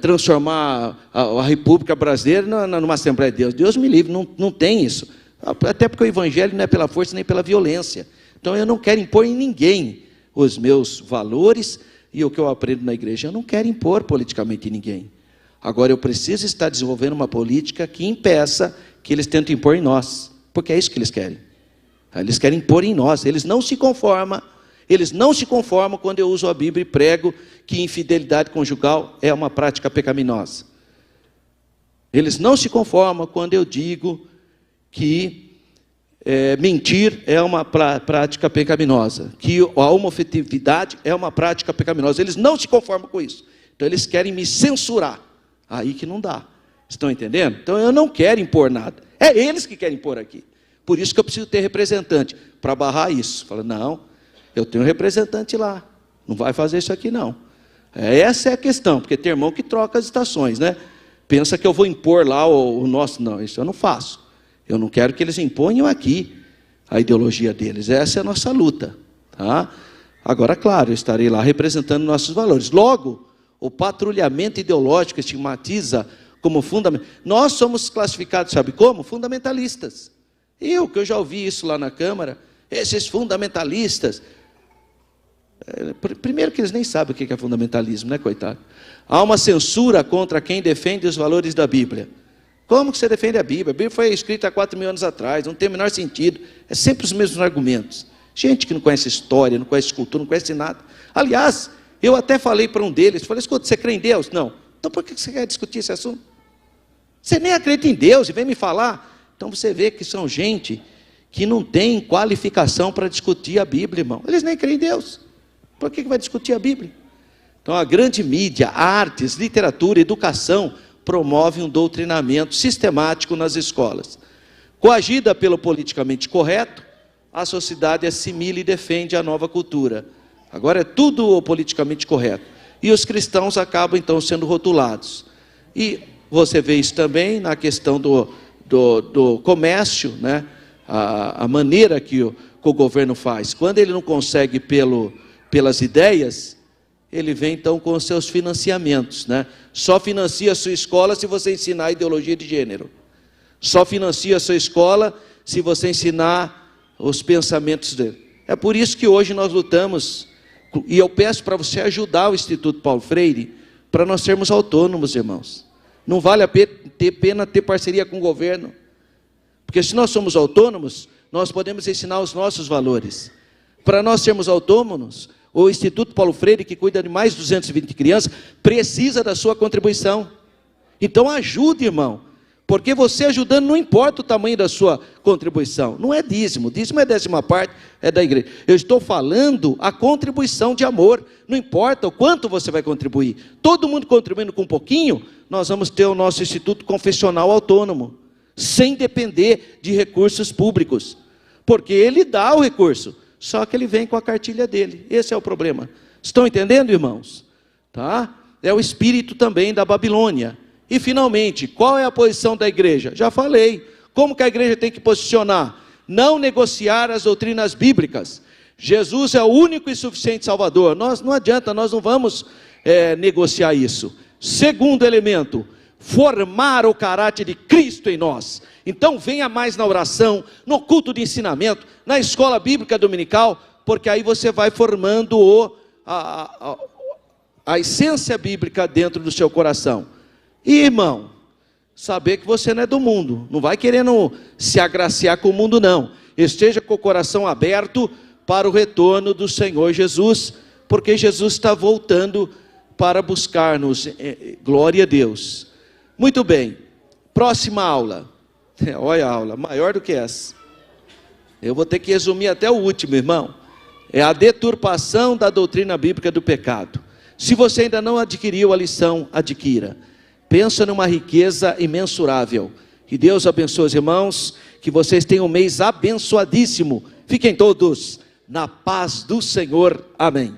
transformar a República Brasileira numa Assembleia de Deus. Deus me livre, não tem isso. Até porque o Evangelho não é pela força nem pela violência. Então eu não quero impor em ninguém os meus valores e o que eu aprendo na igreja. Eu não quero impor politicamente em ninguém. Agora eu preciso estar desenvolvendo uma política que impeça que eles tentem impor em nós. Porque é isso que eles querem. Eles querem impor em nós. Eles não se conformam quando eu uso a Bíblia e prego que infidelidade conjugal é uma prática pecaminosa. Eles não se conformam quando eu digo que mentir é uma prática pecaminosa, que a homoafetividade é uma prática pecaminosa. Eles não se conformam com isso. Então eles querem me censurar. Aí que não dá. Estão entendendo? Então eu não quero impor nada. É eles que querem impor aqui. Por isso que eu preciso ter representante para barrar isso. Fala, não, eu tenho um representante lá. Não vai fazer isso aqui não. Essa é a questão, porque tem irmão que troca as estações, né? Pensa que eu vou impor lá o nosso. Não, isso eu não faço. Eu não quero que eles imponham aqui a ideologia deles. Essa é a nossa luta. Tá? Agora, claro, eu estarei lá representando nossos valores. Logo, o patrulhamento ideológico estigmatiza como fundamental. Nós somos classificados, sabe como? Fundamentalistas. Que eu já ouvi isso lá na Câmara, esses fundamentalistas. Primeiro que eles nem sabem o que é fundamentalismo, né, coitado? Há uma censura contra quem defende os valores da Bíblia. Como que você defende a Bíblia? A Bíblia foi escrita há 4.000 anos atrás, não tem o menor sentido. É sempre os mesmos argumentos. Gente que não conhece história, não conhece cultura, não conhece nada. Aliás, eu até falei para um deles, falei, escuta, você crê em Deus? Não. Então por que você quer discutir esse assunto? Você nem acredita em Deus e vem me falar. Então você vê que são gente que não tem qualificação para discutir a Bíblia, irmão. Eles nem creem em Deus. Por que vai discutir a Bíblia? Então a grande mídia, artes, literatura, educação, promove um doutrinamento sistemático nas escolas. Coagida pelo politicamente correto, a sociedade assimila e defende a nova cultura. Agora é tudo o politicamente correto. E os cristãos acabam então sendo rotulados. E você vê isso também na questão do comércio, né? A maneira que o governo faz. Quando ele não consegue pelas ideias, ele vem então com os seus financiamentos, né? Só financia a sua escola se você ensinar a ideologia de gênero. Só financia a sua escola se você ensinar os pensamentos dele. É por isso que hoje nós lutamos, e eu peço para você ajudar o Instituto Paulo Freire, para nós sermos autônomos, irmãos. Não vale a pena ter parceria com o governo, porque se nós somos autônomos, nós podemos ensinar os nossos valores. Para nós sermos autônomos, o Instituto Paulo Freire, que cuida de mais de 220 crianças, precisa da sua contribuição. Então ajude, irmão, porque você ajudando não importa o tamanho da sua contribuição, não é dízimo, dízimo é 10ª parte, é da igreja. Eu estou falando a contribuição de amor, não importa o quanto você vai contribuir, todo mundo contribuindo com um pouquinho, nós vamos ter o nosso Instituto Confessional Autônomo, sem depender de recursos públicos, porque ele dá o recurso, só que ele vem com a cartilha dele, esse é o problema. Estão entendendo, irmãos? Tá? É o espírito também da Babilônia. E finalmente, qual é a posição da igreja? Já falei, como que a igreja tem que posicionar? Não negociar as doutrinas bíblicas. Jesus é o único e suficiente Salvador, não adianta, nós não vamos negociar isso. Segundo elemento, formar o caráter de Cristo em nós. Então venha mais na oração, no culto de ensinamento, na escola bíblica dominical, porque aí você vai formando a essência bíblica dentro do seu coração. E irmão, saber que você não é do mundo, não vai querendo se agraciar com o mundo não, esteja com o coração aberto para o retorno do Senhor Jesus, porque Jesus está voltando para buscar-nos, glória a Deus. Muito bem, próxima aula, olha a aula, maior do que essa, eu vou ter que resumir até o último, irmão, é a deturpação da doutrina bíblica do pecado. Se você ainda não adquiriu a lição, adquira. Pensa numa riqueza imensurável. Que Deus abençoe os irmãos, que vocês tenham um mês abençoadíssimo. Fiquem todos na paz do Senhor. Amém.